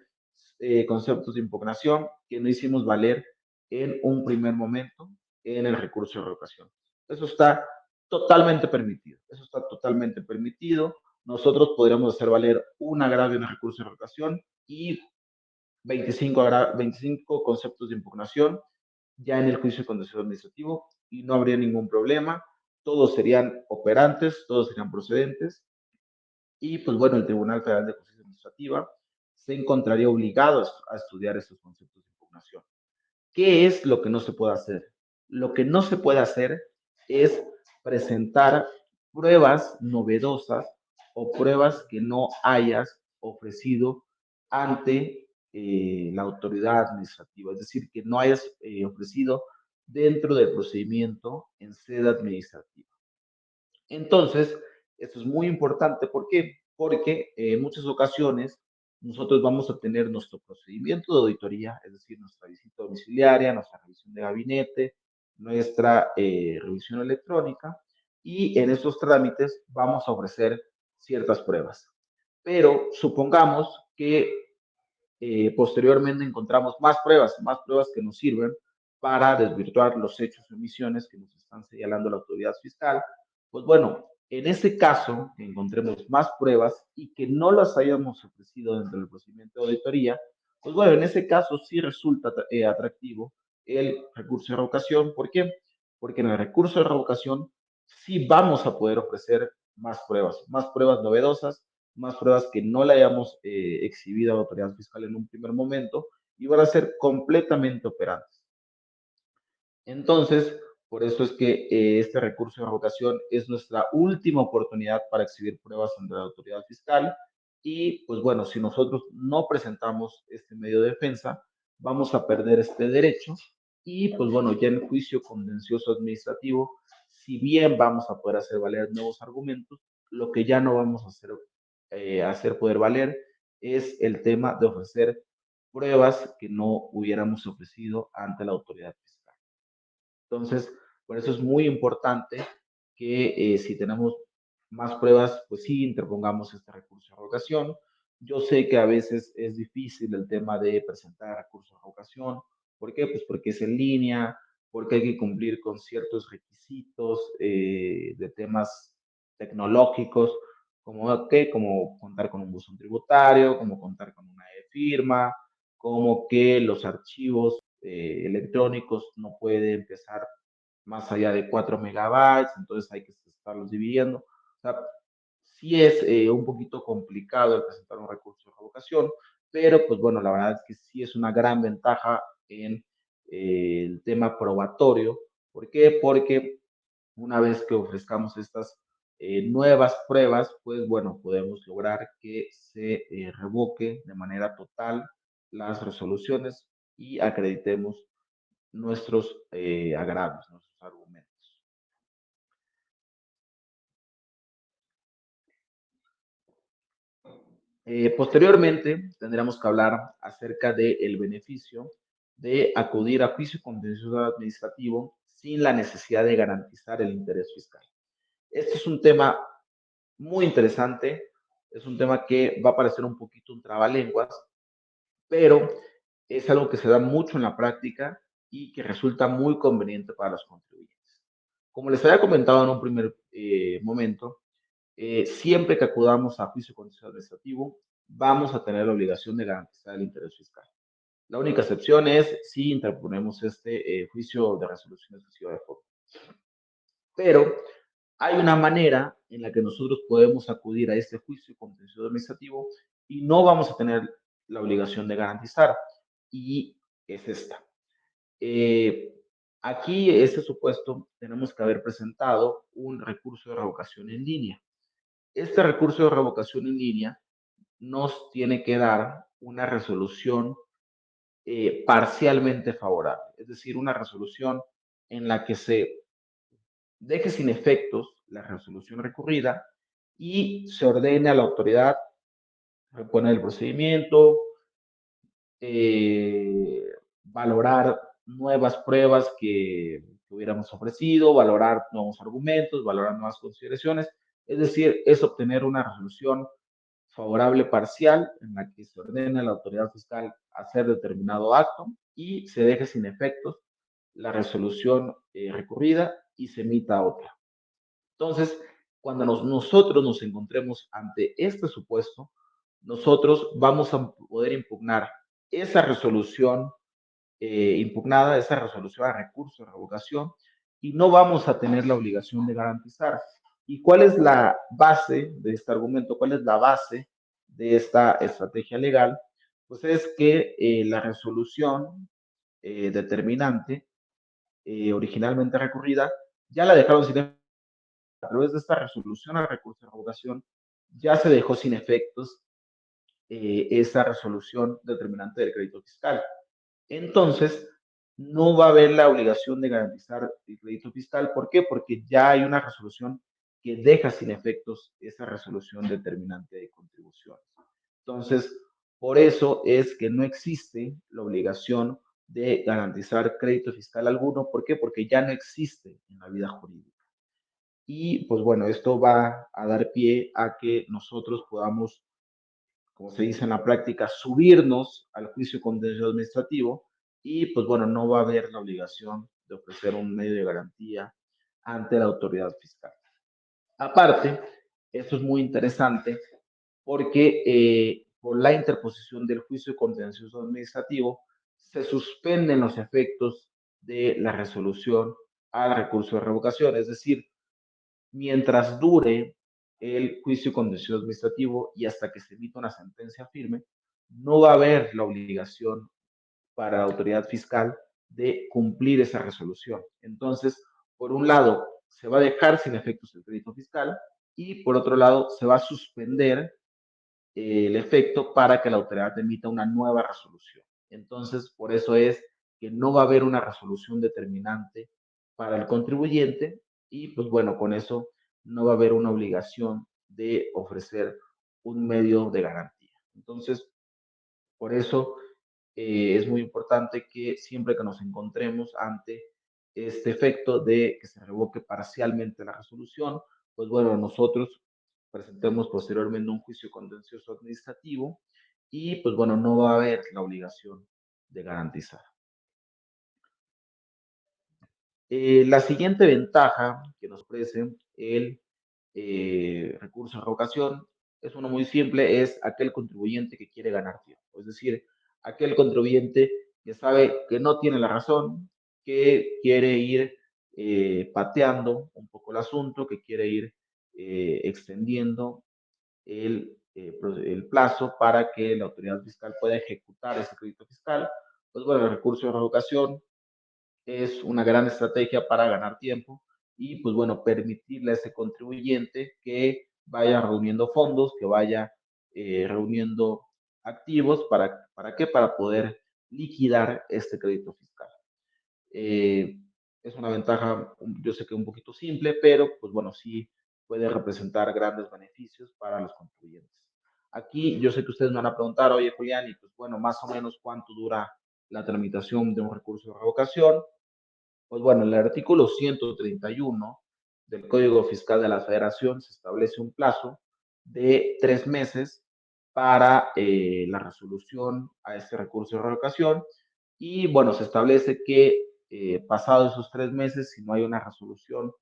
conceptos de impugnación que no hicimos valer en un primer momento en el recurso de revocación. Eso está totalmente permitido. Eso está totalmente permitido. Nosotros podríamos hacer valer un agravio en el recurso de revocación y 25 conceptos de impugnación ya en el juicio contencioso administrativo y no habría ningún problema. Todos serían operantes, todos serían procedentes y pues bueno, el Tribunal Federal de Justicia Administrativa se encontraría obligado a estudiar estos conceptos de impugnación. ¿Qué es lo que no se puede hacer? Lo que no se puede hacer es presentar pruebas novedosas o pruebas que no hayas ofrecido ante la autoridad administrativa, es decir, que no hayas ofrecido dentro del procedimiento en sede administrativa. Entonces, esto es muy importante. ¿Por qué? Porque en muchas ocasiones nosotros vamos a tener nuestro procedimiento de auditoría, es decir, nuestra visita domiciliaria, nuestra revisión de gabinete, nuestra revisión electrónica, y en estos trámites vamos a ofrecer ciertas pruebas. Pero supongamos que posteriormente encontramos más pruebas que nos sirven para desvirtuar los hechos o omisiones que nos están señalando la autoridad fiscal. Pues bueno, en ese caso, que encontremos más pruebas y que no las hayamos ofrecido dentro del procedimiento de auditoría, pues bueno, en ese caso sí resulta atractivo el recurso de revocación. ¿Por qué? Porque en el recurso de revocación sí vamos a poder ofrecer más pruebas novedosas, más pruebas que no le hayamos exhibido a la autoridad fiscal en un primer momento y van a ser completamente operantes. Entonces, por eso es que este recurso de revocación es nuestra última oportunidad para exhibir pruebas ante la autoridad fiscal y pues bueno, si nosotros no presentamos este medio de defensa, vamos a perder este derecho y pues bueno, ya en juicio contencioso administrativo, si bien vamos a poder hacer valer nuevos argumentos, lo que ya no vamos a hacer poder valer es el tema de ofrecer pruebas que no hubiéramos ofrecido ante la autoridad fiscal. Entonces, por eso es muy importante que si tenemos más pruebas, pues sí, interpongamos este recurso de revocación. Yo sé que a veces es difícil el tema de presentar recurso de revocación. ¿Por qué? Pues porque es en línea, porque hay que cumplir con ciertos requisitos de temas tecnológicos, como, ¿qué? Como contar con un buzón tributario, como contar con una e-firma, como que los archivos electrónicos no pueden empezar más allá de 4 megabytes, entonces hay que estarlos dividiendo. O sea, sí es un poquito complicado el presentar un recurso de revocación, pero pues bueno, la verdad es que sí es una gran ventaja en el tema probatorio. ¿Por qué? Porque una vez que ofrezcamos estas nuevas pruebas, pues bueno, podemos lograr que se revoque de manera total las resoluciones y acreditemos nuestros agravios, nuestros argumentos. Posteriormente, tendremos que hablar acerca del beneficio de acudir a juicio contencioso administrativo sin la necesidad de garantizar el interés fiscal. Este es un tema muy interesante, es un tema que va a parecer un poquito un trabalenguas, pero es algo que se da mucho en la práctica y que resulta muy conveniente para los contribuyentes. Como les había comentado en un primer momento, siempre que acudamos a juicio contencioso administrativo, vamos a tener la obligación de garantizar el interés fiscal. La única excepción es si interponemos este juicio de resolución exclusiva de fondo. Pero hay una manera en la que nosotros podemos acudir a este juicio contencioso administrativo y no vamos a tener la obligación de garantizar, y es esta. Eh, Aquí, este supuesto, tenemos que haber presentado un recurso de revocación en línea. Este recurso de revocación en línea nos tiene que dar una resolución parcialmente favorable, es decir, una resolución en la que se deje sin efectos la resolución recurrida y se ordene a la autoridad reponer el procedimiento, eh, valorar nuevas pruebas que hubiéramos ofrecido, valorar nuevos argumentos, valorar nuevas consideraciones. Es decir, es obtener una resolución favorable parcial en la que se ordena a la autoridad fiscal hacer determinado acto y se deje sin efectos la resolución recurrida y se emita otra. Entonces, cuando nosotros nos encontremos ante este supuesto, nosotros vamos a poder impugnar esa resolución impugnada, esa resolución a recurso de revocación, y no vamos a tener la obligación de garantizar. ¿Y cuál es la base de este argumento? ¿Cuál es la base de esta estrategia legal? Pues es que la resolución determinante, originalmente recurrida, ya la dejaron sin efecto. A través de esta resolución a recurso de revocación, ya se dejó sin efectos esa resolución determinante del crédito fiscal. Entonces, no va a haber la obligación de garantizar el crédito fiscal. ¿Por qué? Porque ya hay una resolución que deja sin efectos esa resolución determinante de contribuciones. Entonces, por eso es que no existe la obligación de garantizar crédito fiscal alguno. ¿Por qué? Porque ya no existe en la vida jurídica. Y pues bueno, esto va a dar pie a que nosotros podamos, como se dice en la práctica, subirnos al juicio contencioso administrativo y pues bueno, no va a haber la obligación de ofrecer un medio de garantía ante la autoridad fiscal. Aparte, esto es muy interesante porque por la interposición del juicio contencioso administrativo se suspenden los efectos de la resolución al recurso de revocación, es decir, mientras dure el juicio contencioso administrativo y hasta que se emita una sentencia firme, no va a haber la obligación para la autoridad fiscal de cumplir esa resolución. Entonces, por un lado, se va a dejar sin efectos el crédito fiscal y por otro lado, se va a suspender el efecto para que la autoridad emita una nueva resolución. Entonces, por eso es que no va a haber una resolución determinante para el contribuyente y pues bueno, con eso no va a haber una obligación de ofrecer un medio de garantía. Entonces, por eso es muy importante que siempre que nos encontremos ante este efecto de que se revoque parcialmente la resolución, pues bueno, nosotros presentemos posteriormente un juicio contencioso administrativo y pues bueno, no va a haber la obligación de garantizar. La siguiente ventaja que nos ofrece el recurso de revocación es uno muy simple, es aquel contribuyente que quiere ganar tiempo. Es decir, aquel contribuyente que sabe que no tiene la razón, que quiere ir pateando un poco el asunto, que quiere ir extendiendo el plazo para que la autoridad fiscal pueda ejecutar ese crédito fiscal. Pues bueno, el recurso de revocación es una gran estrategia para ganar tiempo y, pues bueno, permitirle a ese contribuyente que vaya reuniendo fondos, que vaya reuniendo activos, ¿para qué? Para poder liquidar este crédito fiscal. Eh, es una ventaja, yo sé que un poquito simple, pero pues bueno, sí puede representar grandes beneficios para los contribuyentes. Aquí yo sé que ustedes me van a preguntar, oye Julián, y pues bueno, más o menos cuánto dura la tramitación de un recurso de revocación. Pues bueno, en el artículo 131 del Código Fiscal de la Federación se establece un plazo de 3 meses para la resolución a este recurso de revocación y bueno, se establece que pasados esos 3 meses, si no hay una resolución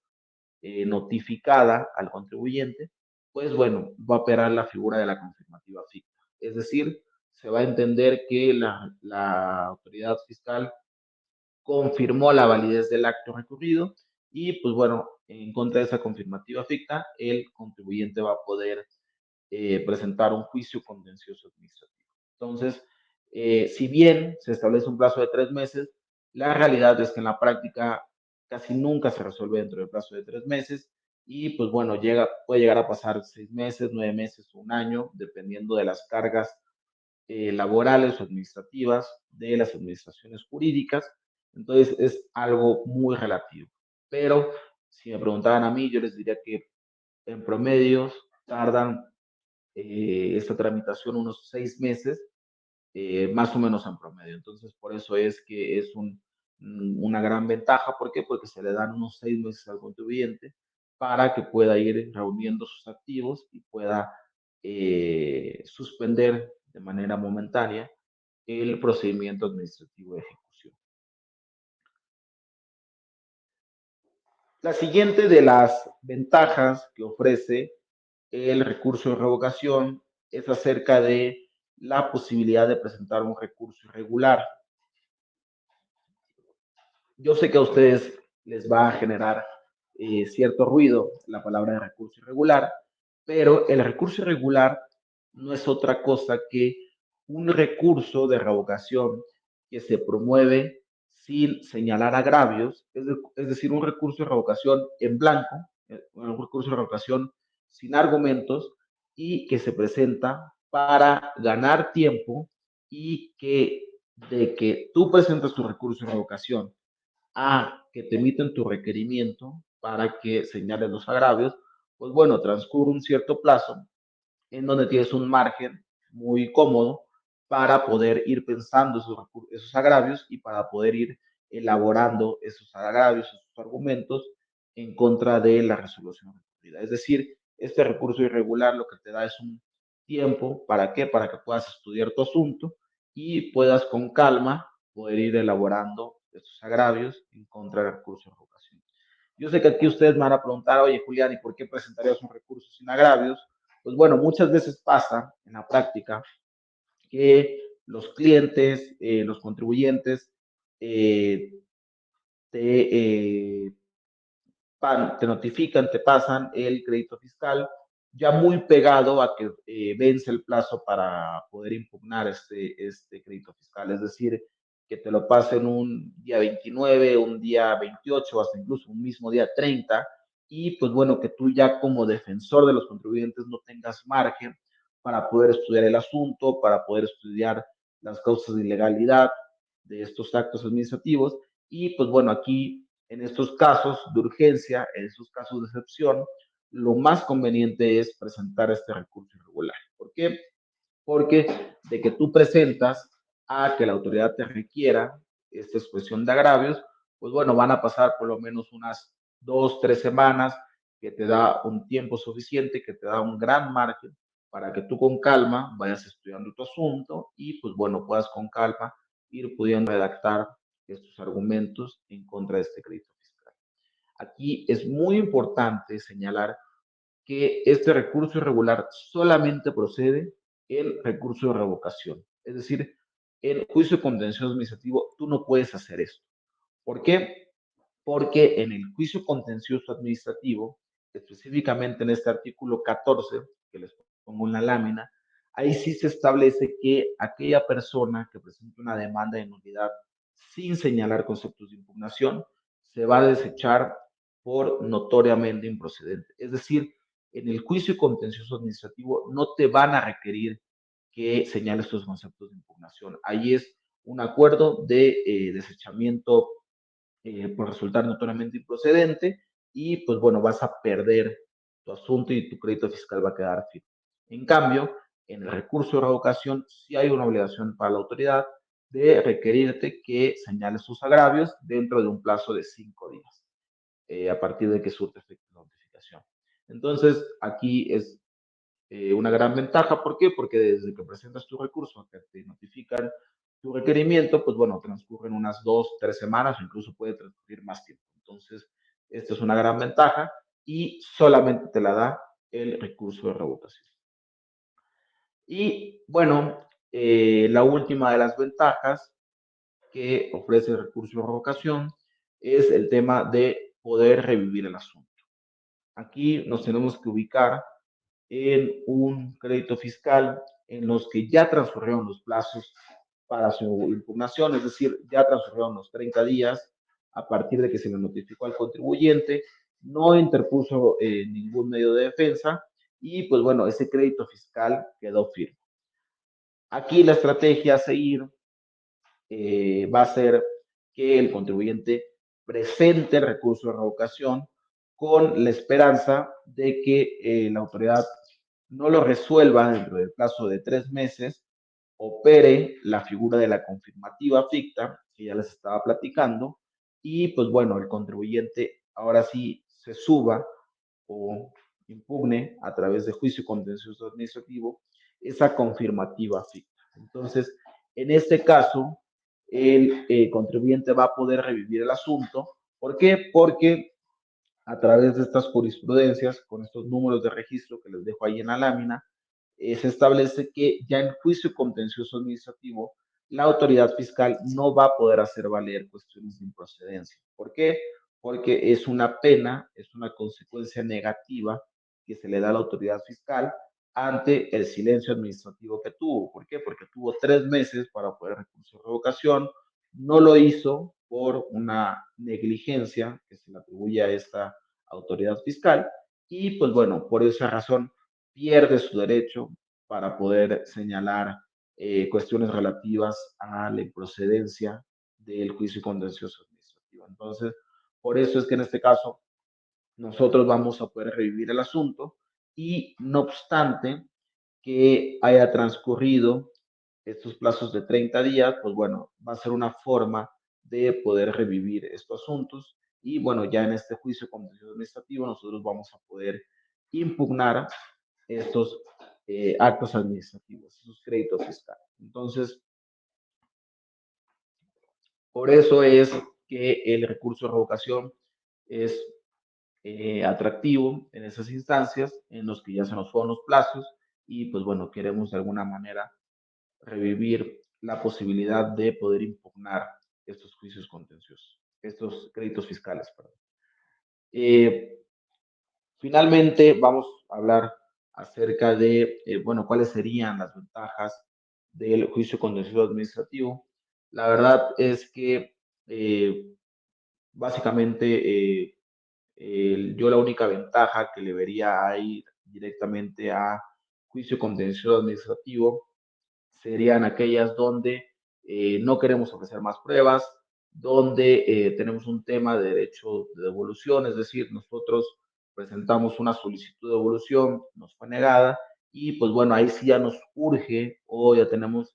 notificada al contribuyente, pues bueno, va a operar la figura de la confirmativa ficta. Es decir, se va a entender que la autoridad fiscal confirmó la validez del acto recurrido y pues bueno, en contra de esa confirmativa ficta, el contribuyente va a poder presentar un juicio contencioso administrativo. Entonces, si bien se establece un plazo de 3 meses, la realidad es que en la práctica casi nunca se resuelve dentro del plazo de 3 meses y pues bueno, puede llegar a pasar 6 meses, 9 meses o un año, dependiendo de las cargas laborales o administrativas de las administraciones jurídicas. Entonces es algo muy relativo. Pero si me preguntaran a mí, yo les diría que en promedio tardan esta tramitación unos 6 meses, más o menos en promedio. Entonces, por eso es que es una gran ventaja. ¿Por qué? Porque se le dan unos 6 meses al contribuyente para que pueda ir reuniendo sus activos y pueda suspender de manera momentánea el procedimiento administrativo de ejecución. La siguiente de las ventajas que ofrece el recurso de revocación es acerca de la posibilidad de presentar un recurso irregular. Yo sé que a ustedes les va a generar cierto ruido la palabra de recurso irregular, pero el recurso irregular no es otra cosa que un recurso de revocación que se promueve sin señalar agravios, es decir, un recurso de revocación en blanco, un recurso de revocación sin argumentos y que se presenta para ganar tiempo y que de que tú presentes tu recurso de revocación a que te emiten tu requerimiento para que señales los agravios, pues bueno, transcurre un cierto plazo en donde tienes un margen muy cómodo para poder ir pensando esos agravios y para poder ir elaborando esos agravios, esos argumentos en contra de la resolución recurrida. Es decir, este recurso irregular lo que te da es un tiempo, ¿para qué? Para que puedas estudiar tu asunto y puedas con calma poder ir elaborando esos agravios en contra del recurso de revocación. Yo sé que aquí ustedes me van a preguntar, oye Julián, ¿y por qué presentarías un recurso sin agravios? Pues bueno, muchas veces pasa en la práctica que los clientes, los contribuyentes, eh, te, te notifican, te pasan el crédito fiscal ya muy pegado a que vence el plazo para poder impugnar este crédito fiscal. Es decir, que te lo pasen un día 29, un día 28, hasta incluso un mismo día 30, y pues bueno, que tú ya como defensor de los contribuyentes no tengas margen para poder estudiar el asunto, para poder estudiar las causas de ilegalidad de estos actos administrativos. Y pues bueno, aquí en estos casos de urgencia, en estos casos de excepción, lo más conveniente es presentar este recurso irregular. ¿Por qué? Porque de que tú presentas a que la autoridad te requiera esta expresión de agravios, pues bueno, van a pasar por lo menos unas 2, 3 semanas, que te da un tiempo suficiente, que te da un gran margen para que tú con calma vayas estudiando tu asunto y pues bueno, puedas con calma ir pudiendo redactar estos argumentos en contra de este crédito fiscal. Aquí es muy importante señalar que este recurso irregular solamente procede en recurso de revocación. Es decir, en juicio contencioso administrativo tú no puedes hacer esto. ¿Por qué? Porque en el juicio contencioso administrativo, específicamente en este artículo 14, que les pongo en la lámina, ahí sí se establece que aquella persona que presente una demanda de nulidad sin señalar conceptos de impugnación se va a desechar por notoriamente improcedente. Es decir, en el juicio contencioso administrativo no te van a requerir que señales estos conceptos de impugnación. Ahí es un acuerdo de desechamiento por resultar notoriamente improcedente y pues bueno, vas a perder tu asunto y tu crédito fiscal va a quedar firme. En cambio, en el recurso de revocación sí hay una obligación para la autoridad de requerirte que señales tus agravios dentro de un plazo de 5 días, a partir de que surte efecto de notificación. Entonces, aquí es una gran ventaja. ¿Por qué? Porque desde que presentas tu recurso, que te notifican tu requerimiento, pues bueno, transcurren unas 2, 3 semanas o incluso puede transcurrir más tiempo. Entonces, esta es una gran ventaja y solamente te la da el recurso de revocación. Y bueno, la última de las ventajas que ofrece el recurso de revocación es el tema de poder revivir el asunto. Aquí nos tenemos que ubicar en un crédito fiscal en los que ya transcurrieron los plazos para su impugnación, es decir, ya transcurrieron los 30 días a partir de que se le notificó al contribuyente, no interpuso ningún medio de defensa y pues bueno, ese crédito fiscal quedó firme. Aquí la estrategia a seguir va a ser que el contribuyente presente el recurso de revocación con la esperanza de que la autoridad no lo resuelva dentro del plazo de 3 meses, opere la figura de la confirmativa ficta, que ya les estaba platicando, y pues bueno, el contribuyente ahora sí se suba o impugne a través de juicio contencioso administrativo esa confirmativa ficta. Entonces, en este caso, el contribuyente va a poder revivir el asunto. ¿Por qué? Porque a través de estas jurisprudencias, con estos números de registro que les dejo ahí en la lámina, se establece que ya en juicio contencioso administrativo, la autoridad fiscal no va a poder hacer valer cuestiones de improcedencia. ¿Por qué? Porque es una pena, es una consecuencia negativa que se le da a la autoridad fiscal ante el silencio administrativo que tuvo. ¿Por qué? Porque tuvo 3 meses para poder recurso de revocación, no lo hizo por una negligencia que se le atribuye a esta autoridad fiscal y pues bueno, por esa razón pierde su derecho para poder señalar cuestiones relativas a la improcedencia del juicio contencioso administrativo. Entonces, por eso es que en este caso nosotros vamos a poder revivir el asunto y no obstante que haya transcurrido estos plazos de 30 días, pues bueno, va a ser una forma de poder revivir estos asuntos y bueno, ya en este juicio contencioso administrativo nosotros vamos a poder impugnar estos actos administrativos, esos créditos fiscales. Entonces, por eso es que el recurso de revocación es atractivo en esas instancias en los que ya se nos fueron los plazos y pues bueno, queremos de alguna manera revivir la posibilidad de poder impugnar estos juicios contenciosos, estos créditos fiscales, perdón. Eh, Finalmente, vamos a hablar acerca de, bueno, cuáles serían las ventajas del juicio contencioso administrativo. La verdad es que básicamente yo la única ventaja que le vería a ir directamente a juicio contencioso administrativo serían aquellas donde no queremos ofrecer más pruebas, donde tenemos un tema de derecho de devolución, es decir, nosotros presentamos una solicitud de devolución, nos fue negada y pues bueno, ahí sí ya nos urge o ya tenemos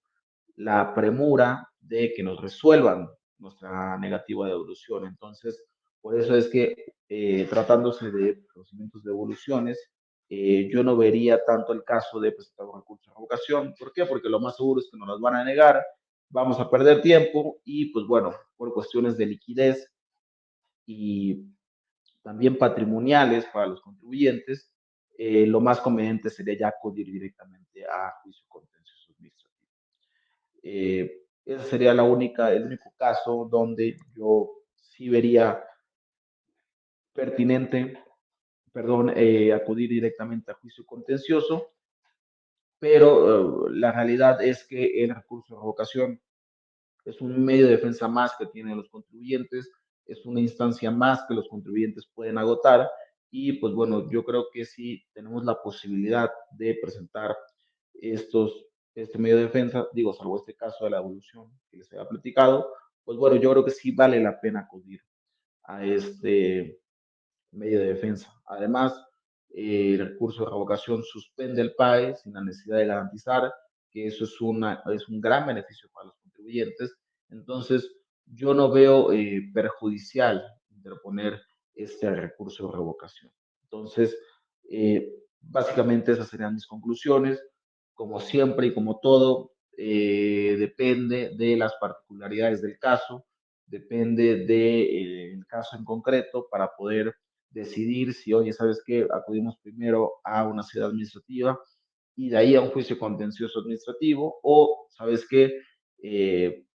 la premura de que nos resuelvan nuestra negativa devolución. Entonces, por eso es que tratándose de procedimientos de devoluciones, yo no vería tanto el caso de presentar un recurso de revocación. ¿Por qué? Porque lo más seguro es que nos las van a negar, vamos a perder tiempo y pues bueno, por cuestiones de liquidez y también patrimoniales para los contribuyentes, lo más conveniente sería ya acudir directamente a juicio contencioso administrativo. Ese sería el único caso donde yo sí vería pertinente, perdón, acudir directamente a juicio contencioso, pero la realidad es que el recurso de revocación es un medio de defensa más que tienen los contribuyentes, es una instancia más que los contribuyentes pueden agotar y pues bueno, yo creo que si tenemos la posibilidad de presentar este medio de defensa, digo, salvo este caso de la evolución que les había platicado, pues bueno, yo creo que sí vale la pena acudir a este medio de defensa. Además, el recurso de revocación suspende el PAE sin la necesidad de garantizar, que eso es un gran beneficio para los contribuyentes. Entonces, yo no veo perjudicial interponer este recurso de revocación. Entonces, básicamente esas serían mis conclusiones. Como siempre y como todo, depende de las particularidades del caso, depende del caso en concreto para poder decidir si, oye, ¿sabes qué? Acudimos primero a una sede administrativa y de ahí a un juicio contencioso administrativo, o, ¿sabes qué? Eh,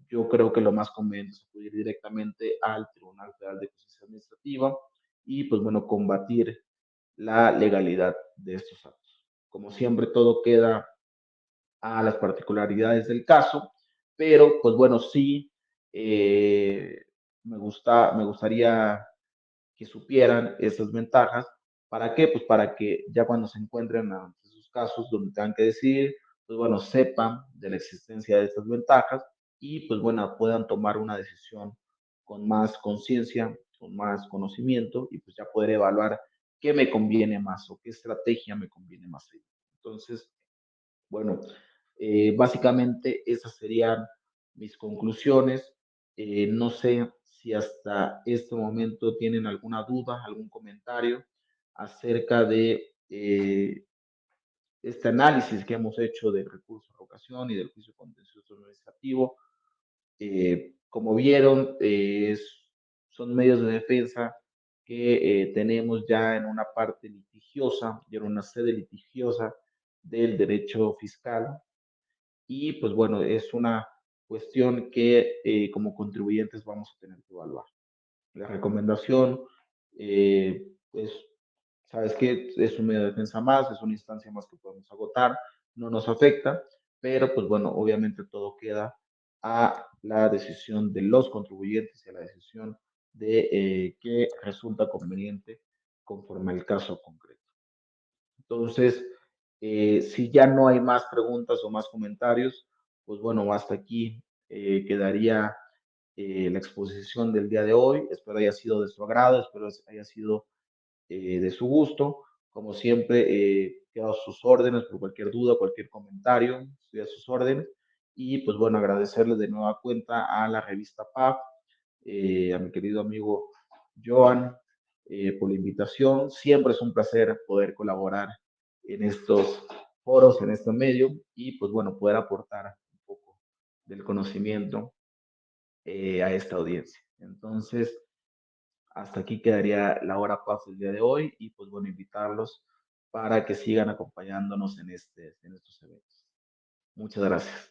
yo creo que lo más conveniente es acudir directamente al Tribunal Federal de Justicia Administrativa y, pues bueno, combatir la legalidad de estos actos. Como siempre, todo queda a las particularidades del caso, pero, pues bueno, sí, eh, me gustaría que supieran esas ventajas. ¿Para qué? Pues para que ya cuando se encuentren ante esos casos donde tengan que decidir, pues bueno, sepan de la existencia de estas ventajas y pues bueno, puedan tomar una decisión con más conciencia, con más conocimiento y pues ya poder evaluar qué me conviene más o qué estrategia me conviene más. Entonces, bueno, básicamente esas serían mis conclusiones. No sé si hasta este momento tienen alguna duda, algún comentario acerca de este análisis que hemos hecho del recurso de revocación y del juicio contencioso administrativo. Como vieron, son medios de defensa que tenemos ya en una parte litigiosa y en una sede litigiosa del derecho fiscal y pues bueno, es una cuestión que como contribuyentes vamos a tener que evaluar. La recomendación, pues, sabes que es un medio de defensa más, es una instancia más que podemos agotar, no nos afecta, pero pues bueno, obviamente todo queda a la decisión de los contribuyentes y a la decisión de qué resulta conveniente conforme al caso concreto. Entonces, si ya no hay más preguntas o más comentarios, pues bueno, hasta aquí quedaría la exposición del día de hoy. Espero haya sido de su agrado, espero haya sido de su gusto. Como siempre, quedo a sus órdenes por cualquier duda, cualquier comentario, estoy a sus órdenes. Y pues bueno, agradecerles de nueva cuenta a la revista PAF, a mi querido amigo Joan, por la invitación. Siempre es un placer poder colaborar en estos foros, en este medio, y pues bueno, poder aportar un poco del conocimiento a esta audiencia. Entonces, hasta aquí quedaría la hora paz del día de hoy y pues bueno, invitarlos para que sigan acompañándonos en estos eventos. Muchas gracias.